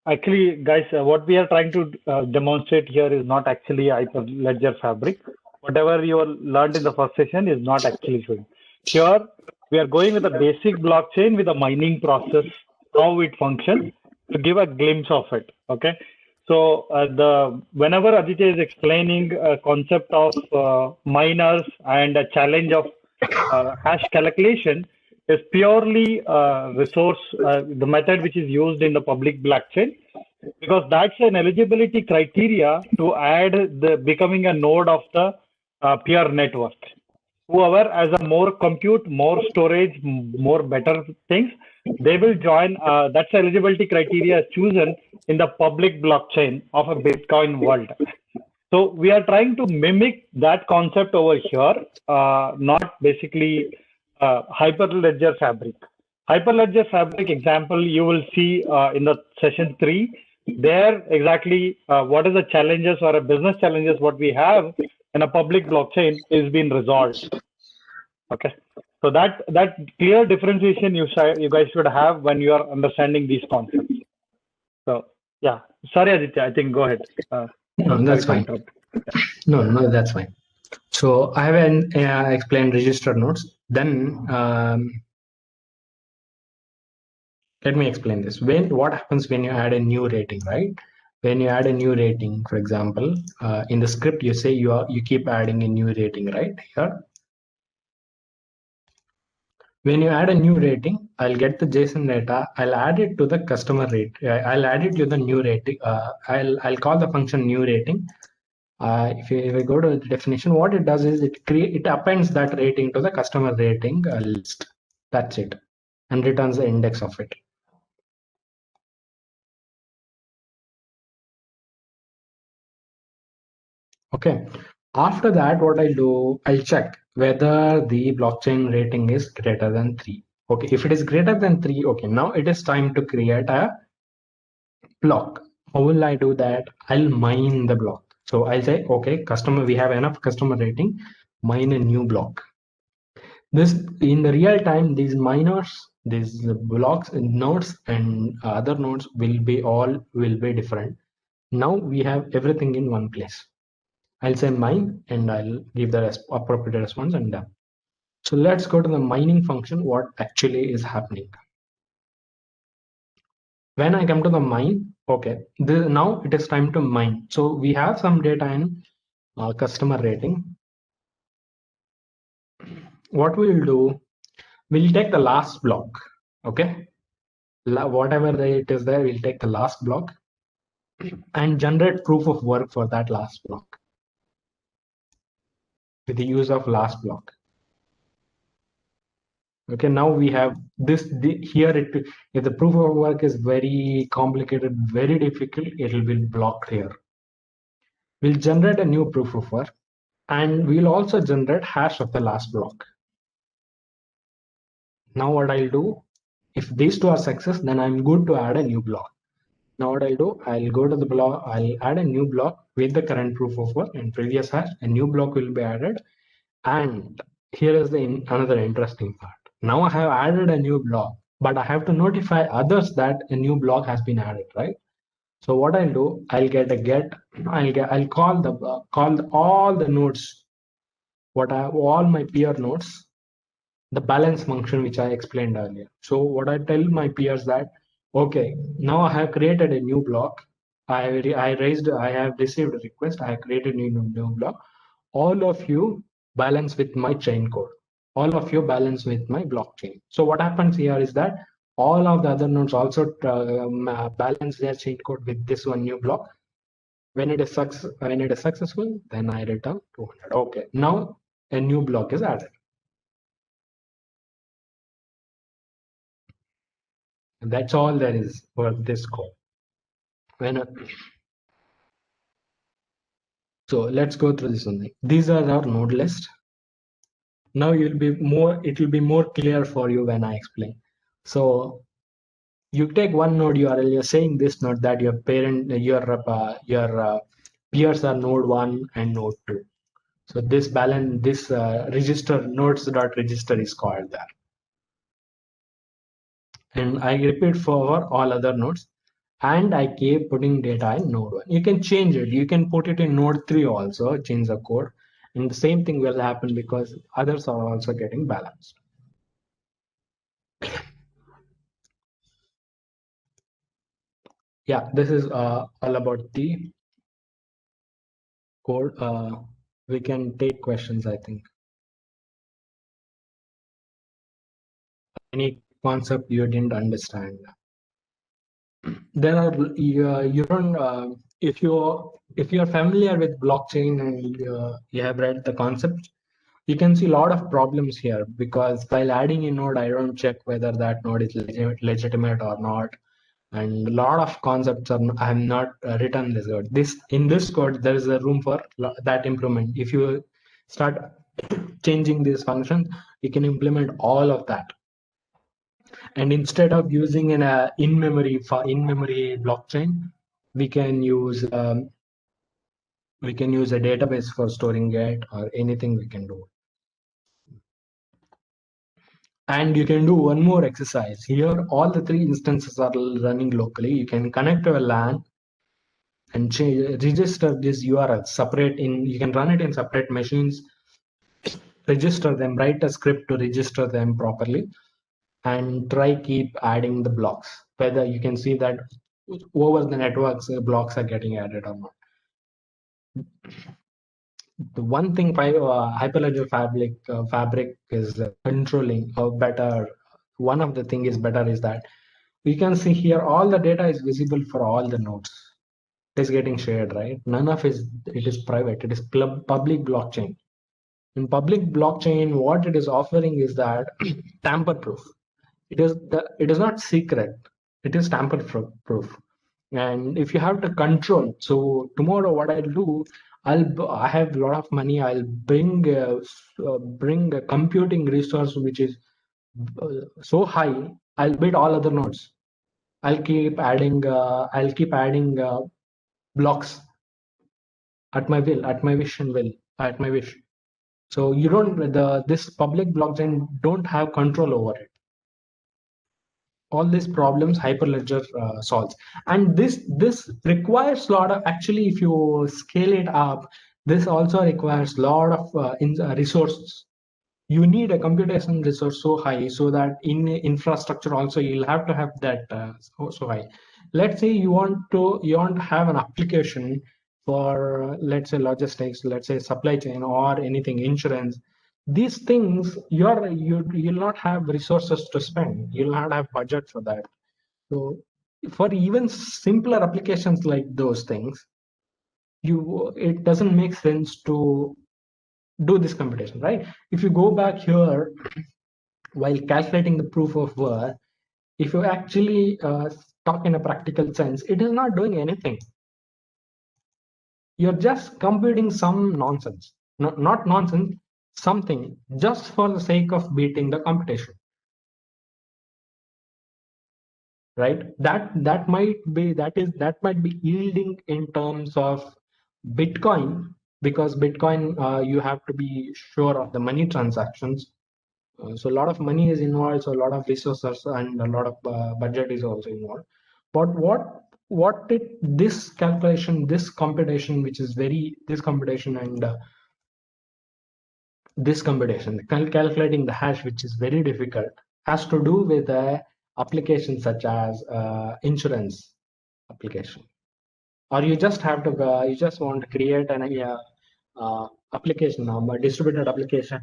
actually, guys, what we are trying to demonstrate here is not actually Hyperledger Fabric. Whatever you learned in the first session is not actually showing. Here, we are going with a basic blockchain with a mining process, how it functions, to give a glimpse of it. Okay. So whenever Aditya is explaining a concept of miners and a challenge of hash calculation, is purely resource, the method which is used in the public blockchain, because that's an eligibility criteria to add the becoming a node of the peer network. whoever has a more compute, more storage, more better things, they will join. That's the eligibility criteria chosen in the public blockchain of a Bitcoin world. So we are trying to mimic that concept over here, not basically Hyperledger Fabric. Hyperledger Fabric example you will see in the session 3. There exactly what is the challenges or a business challenges what we have in a public blockchain is being resolved. Okay, so that clear differentiation you guys should have when you are understanding these concepts. So yeah, sorry Aditya, I think go ahead. No, that's fine. No, that's fine. So I have explained register nodes. Then let me explain this. What happens when you add a new rating, right? When you add a new rating, for example, in the script you say you keep adding a new rating, right? Here, when you add a new rating, I'll get the JSON data. I'll add it to the customer rate. I'll add it to the new rating. I'll call the function new rating. If we go to the definition, what it does is it appends that rating to the customer rating list. That's it, and returns the index of it. Okay. After that, what I'll do, I'll check whether the blockchain rating is greater than 3. Okay, if it is greater than 3, okay, now it is time to create a block. How will I do that? I'll mine the block. So I'll say, okay, we have enough customer rating, mine a new block. This in the real time, these miners, these blocks, nodes, and other nodes will be different. Now we have everything in one place. I'll say mine and I'll give the appropriate response and done. So let's go to the mining function, what actually is happening. When I come to the mine, okay, now it is time to mine. So we have some data in customer rating. What we'll do, we'll take the last block, okay? Whatever it is there, we'll take the last block and generate proof of work for that last block with the use of last block. Okay, now we have this here. If the proof of work is very complicated, very difficult, it will be blocked here. We'll generate a new proof of work, and we'll also generate hash of the last block. Now what I'll do, if these two are success, then I'm good to add a new block. Now what I'll do, I'll go to the block, I'll add a new block with the current proof of work and previous hash. A new block will be added, and here is another interesting part. Now I have added a new block, but I have to notify others that a new block has been added, right? So what I'll do, I'll call all the nodes, all my peer nodes, the balance function which I explained earlier. So what I tell my peers that, okay, now I have created a new block. I have received a request. I have created a new block. All of you balance with my chain code. All of you balance with my blockchain. So what happens here is that all of the other nodes also balance their chain code with this one new block. When it is successful, then I return 200. Okay, now a new block is added. And that's all there is for this code. So let's go through this one. These are our node list. Now it will be more clear for you when I explain. So you take one node URL, you're saying this node that your peers are node 1 and node 2. So this register nodes.register is called there. And I repeat for all other nodes, and I keep putting data in node 1. You can change it. You can put it in node 3 also, change the code. And the same thing will happen because others are also getting balanced. Yeah, this is all about the code. We can take questions, I think. Any concept you didn't understand? There are you don't if you're familiar with blockchain and you have read the concept, you can see a lot of problems here, because while adding a node, I don't check whether that node is legitimate or not. And a lot of concepts are I have not written this code. In this code, there is a room for that improvement. If you start changing these functions, you can implement all of that. And instead of using an in-memory blockchain, we can use a database for storing it, or anything we can do. And you can do one more exercise. Here, all the 3 instances are running locally. You can connect to a LAN and register this URL separate you can run it in separate machines, register them, write a script to register them properly, and try keep adding the blocks. Whether you can see that over the networks, blocks are getting added or not. The one thing Hyperledger Fabric is controlling, or better, one of the thing is better is that we can see here all the data is visible for all the nodes. It is getting shared, right? None of it is private. It is public blockchain. In public blockchain, what it is offering is that tamper proof. It is not secret. It is tamper proof. And if you have to control, so tomorrow what I'll do, I have a lot of money. I'll bring a computing resource which is so high. I'll beat all other nodes. I'll keep adding blocks at my will, at my wish and will, at my wish. So you this public blockchain don't have control over it. All these problems Hyperledger solves, and this requires a lot of, actually, if you scale it up, this also requires a lot of resources. You need a computation resource so high, so that in infrastructure also you'll have to have that so high. Let's say you want to have an application for, let's say, logistics, let's say supply chain, or anything, insurance. These things you'll not have resources to spend. You'll not have budget for that. So for even simpler applications like those things, it doesn't make sense to do this computation, right? If you go back here, while calculating the proof of work, if you actually talk in a practical sense, it is not doing anything. You're just computing some nonsense, not nonsense, something, just for the sake of beating the computation, right? That might be yielding in terms of Bitcoin, because Bitcoin, you have to be sure of the money transactions. So a lot of money is involved, so a lot of resources and a lot of budget is also involved. But this calculation, this computation, which is this computation, calculating the hash, which is very difficult, has to do with applications such as insurance application. Or you just have to you just want to create an application number, distributed application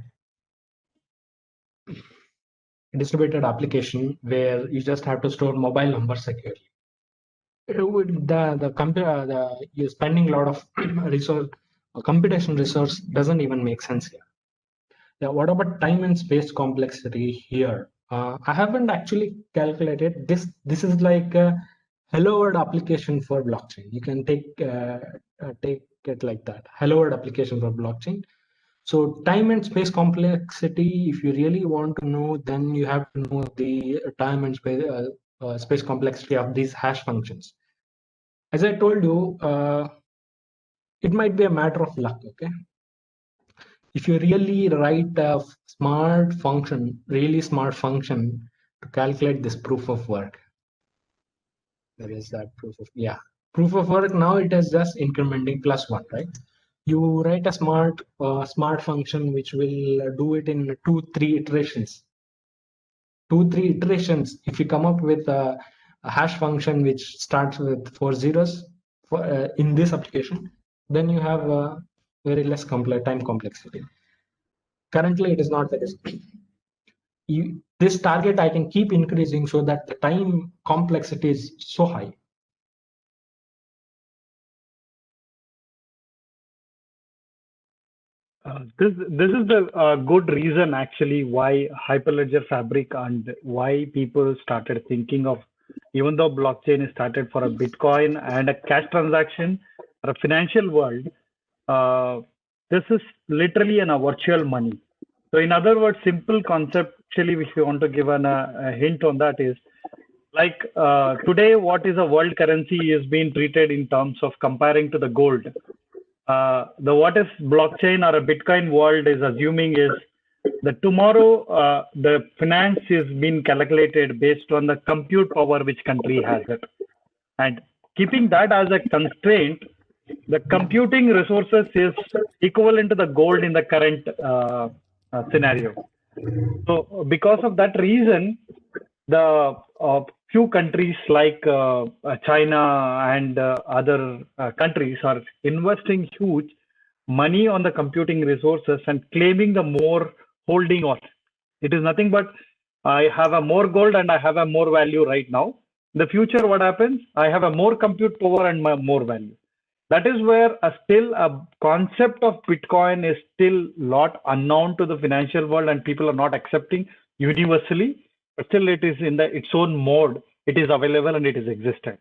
where you just have to store mobile numbers securely. You're spending a lot of computation resource doesn't even make sense here. Yeah, what about time and space complexity here? I haven't actually calculated this. This is like a hello world application for blockchain. You can take it like that. Hello world application for blockchain. So time and space complexity, if you really want to know, then you have to know the time and space complexity of these hash functions. As I told you, it might be a matter of luck, okay? If you really write a really smart function to calculate this proof of work, there is that proof of work. Now it is just incrementing +1, right? You write a smart function which will do it in 2-3 iterations. 2-3 iterations. If you come up with a hash function which starts with 4 zeros in this application, then you have a very less time complexity. Currently, it is not there. This target I can keep increasing so that the time complexity is so high. This is the good reason actually why Hyperledger Fabric and why people started thinking of, even though blockchain is started for a Bitcoin and a cash transaction or a financial world, uh, this is literally a virtual money. So in other words, simple conceptually, if you want to give a hint on that is like today, what is a world currency is being treated in terms of comparing to the gold. The what if blockchain or a Bitcoin world is assuming is that tomorrow the finance is being calculated based on the compute power which country has it. And keeping that as a constraint, the computing resources is equivalent to the gold in the current scenario. So because of that reason, the few countries like China and other countries are investing huge money on the computing resources and claiming the more holding on. It is nothing but I have a more gold and I have a more value right now. In the future, what happens? I have a more compute power and more value. That is where still a concept of Bitcoin is still lot unknown to the financial world and people are not accepting universally, but still it is in its own mode. It is available and it is existent.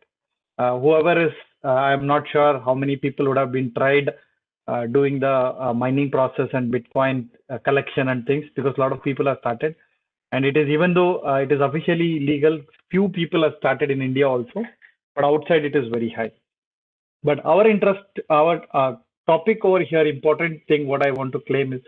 Whoever is, I'm not sure how many people would have been tried doing the mining process and Bitcoin collection and things, because a lot of people have started. And it is, even though it is officially legal, few people have started in India also, but outside it is very high. But our interest, our topic over here, important thing, what I want to claim is,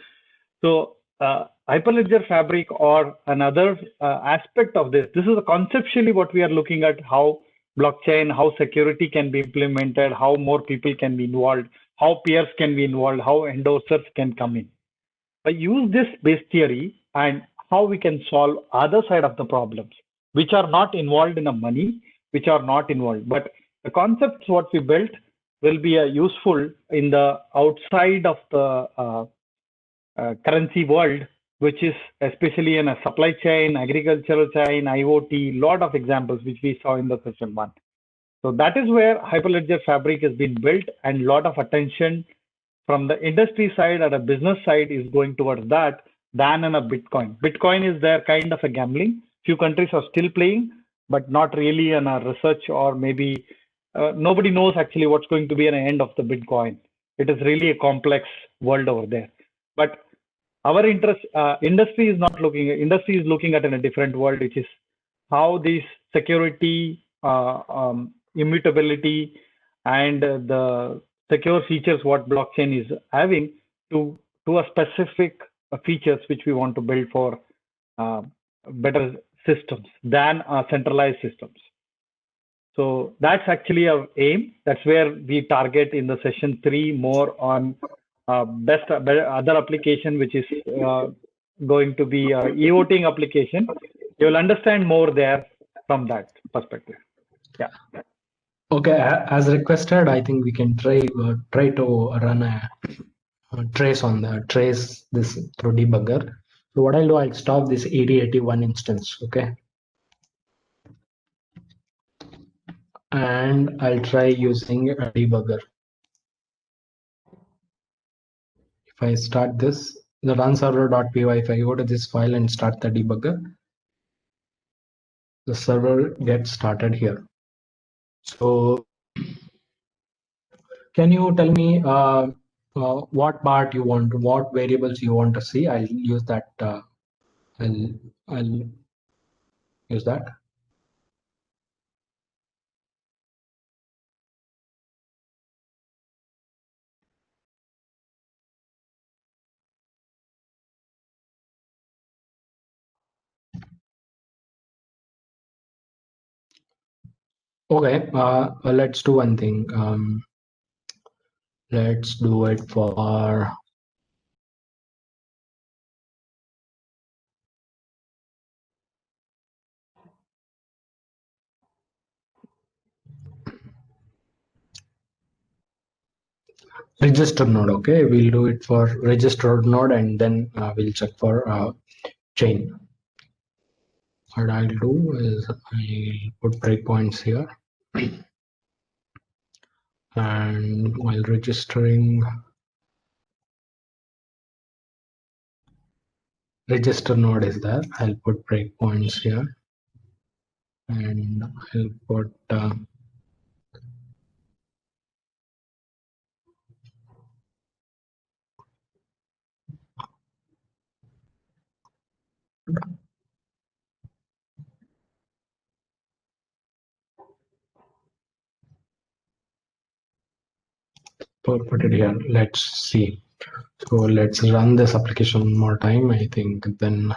so Hyperledger Fabric or another aspect of this is conceptually what we are looking at, how blockchain, how security can be implemented, how more people can be involved, how peers can be involved, how endorsers can come in. I use this base theory and how we can solve other side of the problems, which are not involved in the money, which are not involved, but the concepts what we built will be useful in the outside of the currency world, which is especially in a supply chain, agricultural chain, IoT, lot of examples which we saw in the session one. So that is where Hyperledger Fabric has been built, and lot of attention from the industry side or a business side is going towards that than in a Bitcoin. Bitcoin is their kind of a gambling. Few countries are still playing, but not really in a research, or maybe nobody knows actually what's going to be an end of the Bitcoin. It is really a complex world over there. But our interest, industry is not looking. Industry is looking at in a different world, which is how these security, immutability, and the secure features what blockchain is having to a specific features which we want to build for better systems than centralized systems. So that's actually our aim. That's where we target in the session 3 more on other application, which is going to be e-voting application. You will understand more there from that perspective. Yeah. Okay, as requested, I think we can try to run a trace this through debugger. So what I'll do, I'll stop this 8081 instance, okay? And I'll try using a debugger. If I start this, the run server.py, if I go to this file and start the debugger, the server gets started here. So can you tell me what part you want, what variables you want to see? I'll use that. I'll use that. Okay, let's do one thing. Let's do it for register node. Okay, we'll do it for registered node, and then we'll check for chain. What I'll do is I'll put breakpoints here, and while registering, register node is there. I'll put breakpoints here, and I'll put put it here. Let's see. So let's run this application one more time. I think then.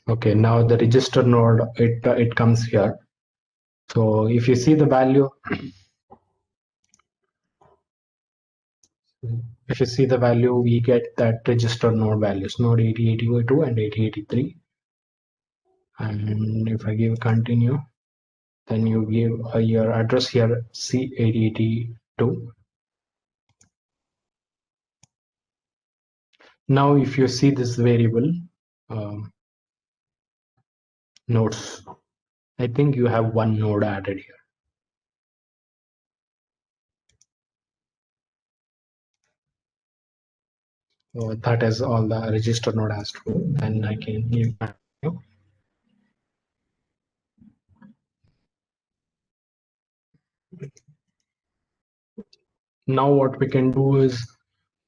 Okay, now the register node, it comes here. So if you see the value, if you see the value, we get that register node values, node 8082 and 8083. And if I give continue, then you give your address here, C8082. Now, if you see this variable, nodes, I think you have one node added here. So that is all the register node has to do. Then I can give continue. Now what we can do is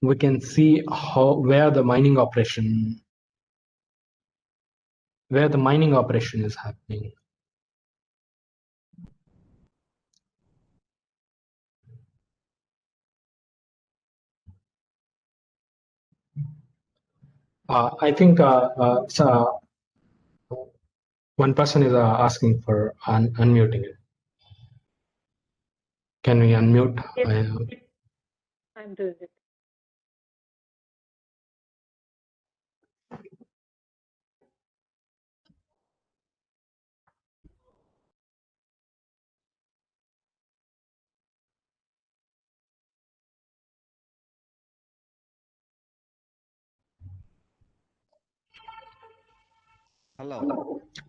we can see where the mining operation is happening. I think so one person is asking for unmuting it. Can we unmute? Yes. I'm doing it.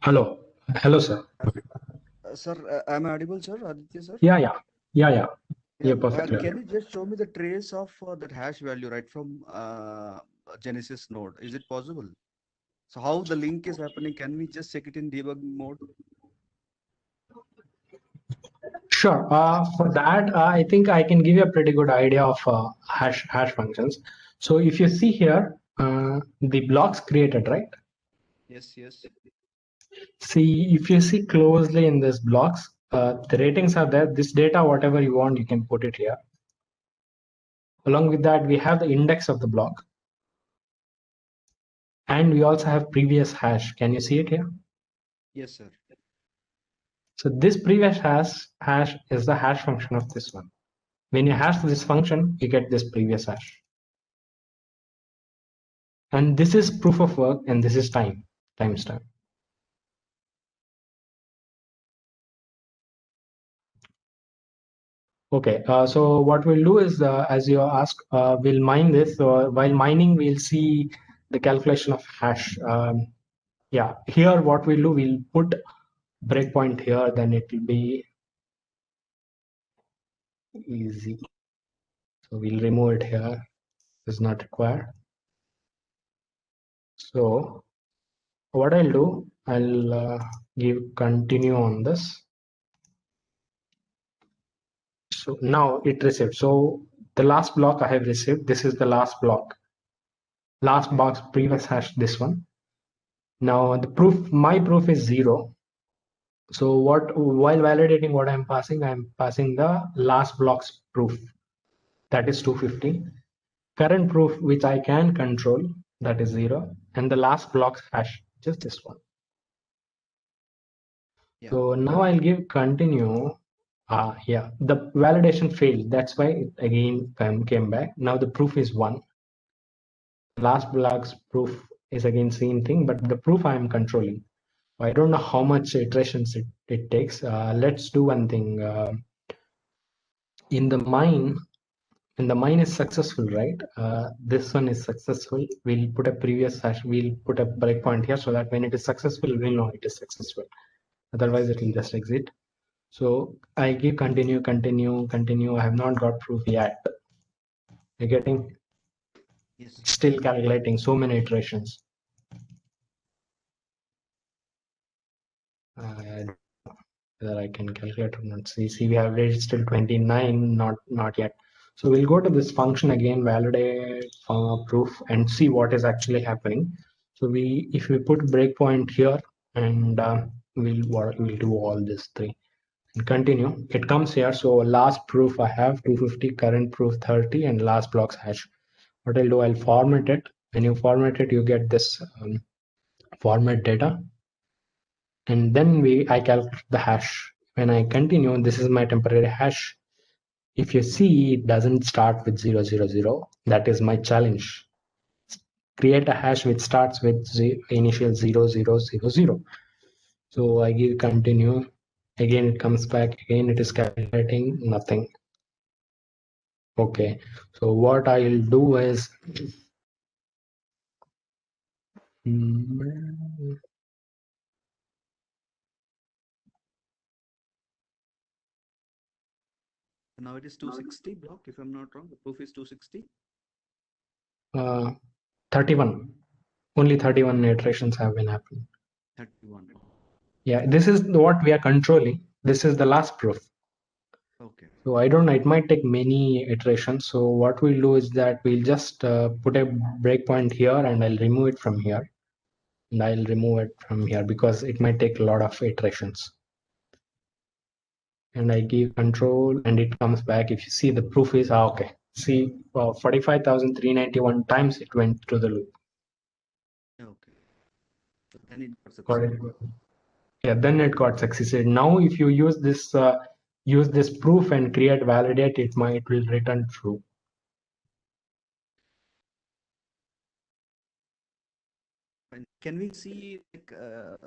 Hello. Hello, sir. Sir, am I audible, sir? Aditya, sir? Yeah. Yeah. Perfectly. Can you just show me the trace of that hash value right from Genesis node? Is it possible? So how the link is happening? Can we just check it in debugging mode? Sure. For that, I think I can give you a pretty good idea of hash functions. So if you see here, the blocks created, right? Yes. See, if you see closely in these blocks, the ratings are there. This data, whatever you want, you can put it here. Along with that, we have the index of the block. And we also have previous hash. Can you see it here? Yes, sir. So this previous hash is the hash function of this one. When you hash this function, you get this previous hash. And this is proof of work, and this is timestamp. Okay, so what we'll do is, as you asked, we'll mine this. While mining, we'll see the calculation of hash. Yeah, here what we'll do, we'll put breakpoint here, then it will be easy. So we'll remove it here. It's not required. So what I'll do, I'll give continue on this. So now it received. So the last block I have received, this is the last block. Last box, previous hash, this one. Now the proof, my proof is 0. So while validating what I'm passing the last block's proof, that is 250. Current proof, which I can control, that is 0. And the last block's hash, just this one. Yeah. So now I'll give continue. Yeah, the validation failed. That's why it again came back. Now the proof is 1. Last block's proof is again same thing, but the proof I am controlling. I don't know how much iterations it takes. Let's do one thing. In the mine, when the mine is successful, right? This one is successful. We'll put a previous hash. We'll put a breakpoint here so that when it is successful, we'll know it is successful. Otherwise, it will just exit. So I give continue. I have not got proof yet. You're getting? Yes. It's still calculating so many iterations. I don't know whether I can calculate or not. See, we have reached still 29, not yet. So we'll go to this function again, validate proof, and see what is actually happening. So if we put breakpoint here, and we'll do all this three and continue. It comes here. So last proof I have 250, current proof 30, and last blocks hash. What I'll do, I'll format it. When you format it, you get this format data, and then I calculate the hash. When I continue, this is my temporary hash. If you see, it doesn't start with 000. That is my challenge. Create a hash which starts with initial 0000. So I give continue. Again, it comes back. Again, it is calculating nothing. Okay. So what I'll do is Now it is 260 block, if I'm not wrong. The proof is 260. 31. Only 31 iterations have been happening. 31. Yeah, this is what we are controlling. This is the last proof. Okay. So I don't know, it might take many iterations. So what we'll do is that we'll just put a breakpoint here, and I'll remove it from here. And I'll remove it from here because it might take a lot of iterations. And I give control and it comes back. If you see, the proof is okay. See, 45,391 times it went through the loop. Okay. So then it got Got succeeded. it? Yeah, then it got succeeded. Now, if you use this proof and create validate, it will return true. And can we see, like,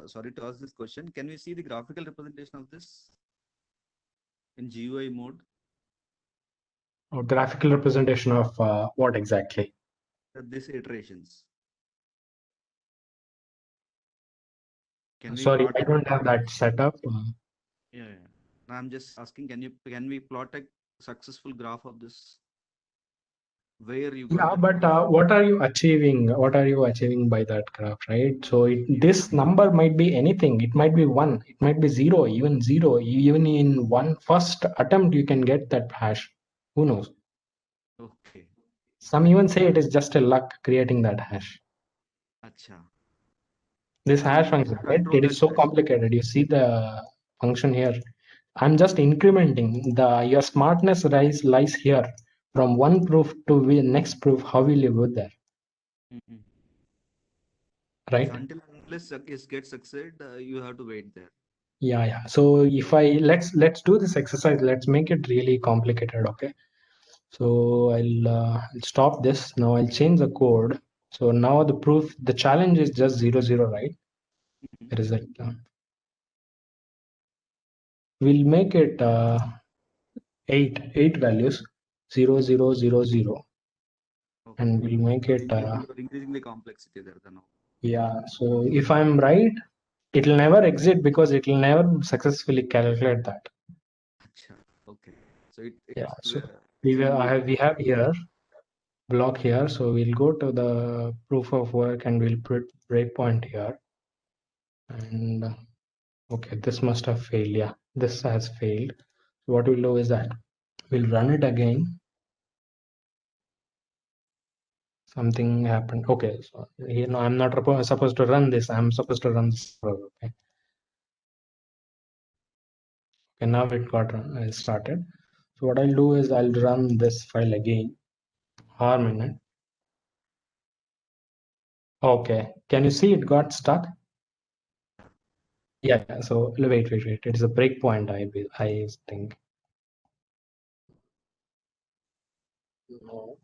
sorry to ask this question, can we see the graphical representation of this in GUI mode? Or graphical representation of what exactly? These iterations. Can we Sorry, plot? I don't have that set up. Yeah, yeah. Now I'm just asking, can we plot a successful graph of this where you got Yeah, that? but what are you achieving? What are you achieving by that graph, right? So this number might be anything. It might be 1, it might be 0, even 0. Even in one first attempt, you can get that hash. Who knows? Okay. Some even say it is just a luck creating that hash. Acha. This So hash we function, can right? control It that is so hash. complicated. You see the function here. I'm just incrementing your smartness lies here. From one proof to the next proof, how will you go there, Mhm. right? So unless it gets succeed, you have to wait there. Yeah. So if let's do this exercise. Let's make it really complicated. Okay. So I'll stop this now. I'll change the code. So now the challenge is just 0, right? Mhm. There is a we'll make it eight values, 0, 0, 0, 0, Okay. and we'll make it You're increasing the complexity there then. yeah. So if I'm right, it'll never exit because it'll never successfully calculate that. Acha. Okay. So Yeah. it's So we have here block here. So we'll go to the proof of work and we'll put breakpoint here. And okay, this must have failed. Yeah, this has failed. So what we'll do is that we'll run it again. Something happened. Okay, so here no, I'm not supposed to run this. I'm supposed to run this. Okay. Okay, now it got started. So what I'll do is I'll run this file again. Minute. Okay, can you see it got stuck? Yeah. So wait. It is a breakpoint. I think. No.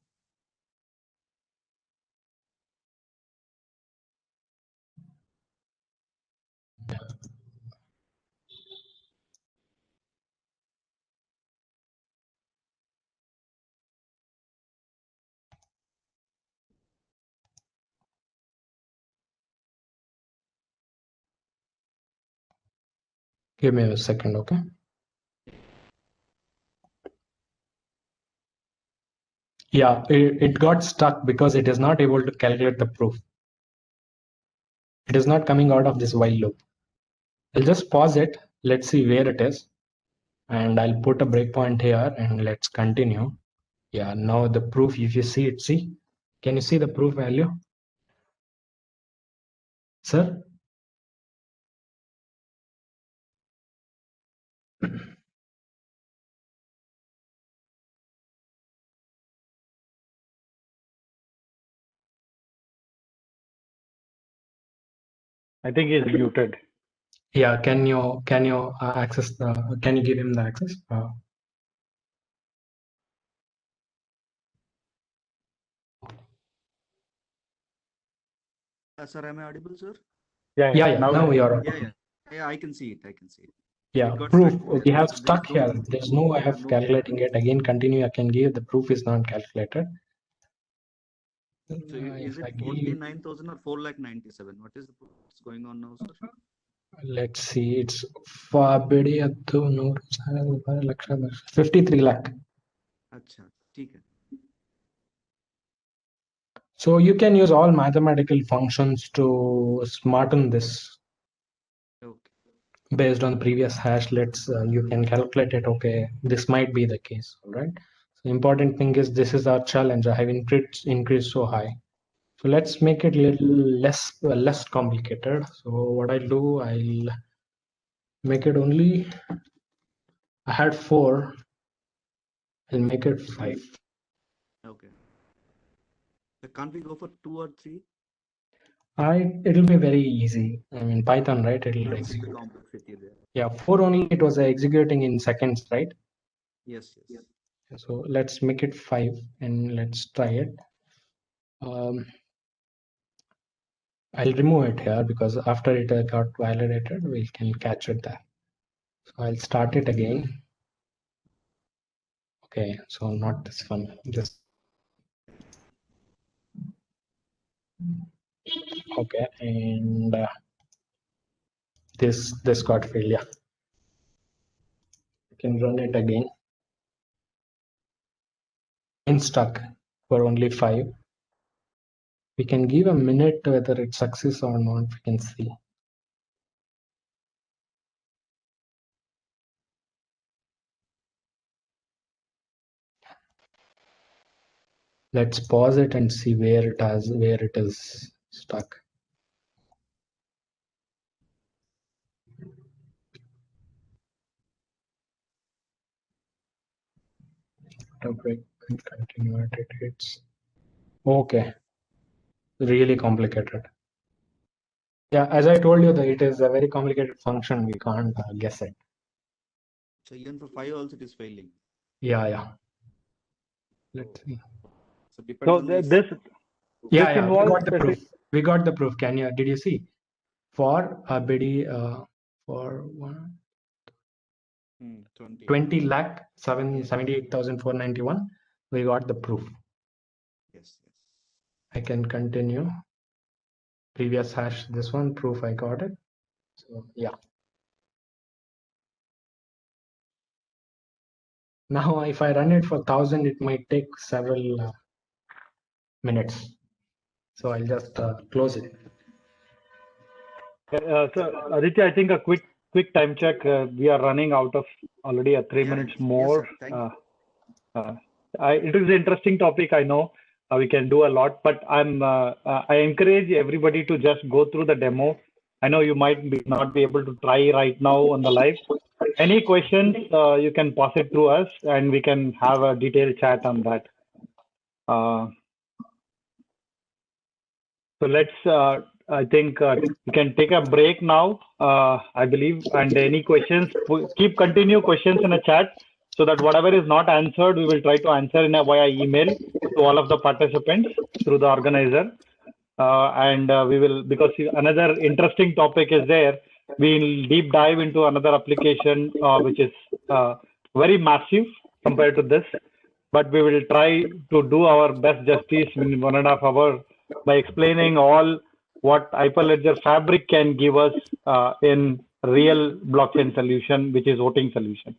Give me a second, okay? Yeah, it got stuck because it is not able to calculate the proof. It is not coming out of this while loop. I'll just pause it. Let's see where it is. And I'll put a breakpoint here and let's continue. Yeah, now the proof, if you see it, see, can you see the proof value? Sir? I think he's muted. Yeah, can you access the, can you give him the access? Sir, am I audible, sir? Yeah, now you're Yeah, I can see it. I can see it. Yeah, It got proof. stuck. We have There's stuck no here. proof. There's no way of No. calculating it. Again, continue. I can give the proof is not calculated. So is If I it give, 49,000 or 4,97,000? What is the what's going on now, sir? let's see, it's 53 lakh. Acha, ठीक है. So you can use all mathematical functions to smarten this Okay. based on the previous hash. Let's you can calculate it. Okay, this might be the case. All right. So important thing is this is our challenge. I have increased so high. So let's make it a little less complicated. So what I'll do, I'll make it only, I had 4, I'll make it 5. Okay. So can't we go for 2 or 3? It'll be very easy. I mean, Python, right? It'll The execute. complexity there. Yeah, 4 only, it was executing in seconds, right? Yes. So let's make it 5 and let's try it. I'll remove it here because after it got validated, we can catch it there. So I'll start it again. Okay, so not this one, just okay, and this got failure. You can run it again. In stuck for only 5. We can give a minute whether it succeeds or not. We can see. Let's pause it and see where it is stuck. Break and continue at it. It's okay. Really complicated. Yeah, as I told you, that it is a very complicated function. We can't guess it. So even for 5 also it is failing. Yeah. Let's see. So depends So on this. this Yeah, involves we got the proof. We got the proof. Did you see? For a BD for 20 lakh 78,491, we got the proof. Yes. I can continue. Previous hash, this one proof, I got it. So yeah. Now if I run it for 1,000, it might take several minutes. So I'll just close it. So Aditya, I think a quick time check. We are running out of already 3 minutes more. Yes, sir. Thank you. It is an interesting topic. I know we can do a lot, but I encourage everybody to just go through the demo. I know you might not be able to try right now on the live. Any questions, you can pass it through us and we can have a detailed chat on that. So let's, I think we can take a break now, I believe. And any questions, continue questions in the chat so that whatever is not answered, we will try to answer via email to all of the participants through the organizer. We will, because another interesting topic is there, we'll deep dive into another application which is very massive compared to this, but we will try to do our best justice in 1.5 hours by explaining all what Hyperledger Fabric can give us in real blockchain solution, which is voting solution.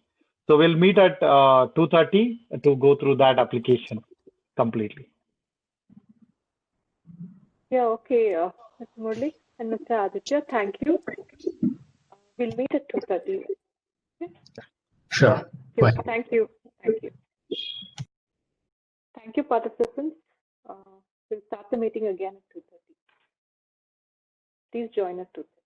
So we'll meet at 2:30 to go through that application. completely. Yeah, okay, Mr. Murli and Mr. Aditya, thank you. We'll meet at 2:30. Sure. Bye. Thank you. Thank you. Thank you, participants. We'll start the meeting again at 2:30. Please join us 2:30.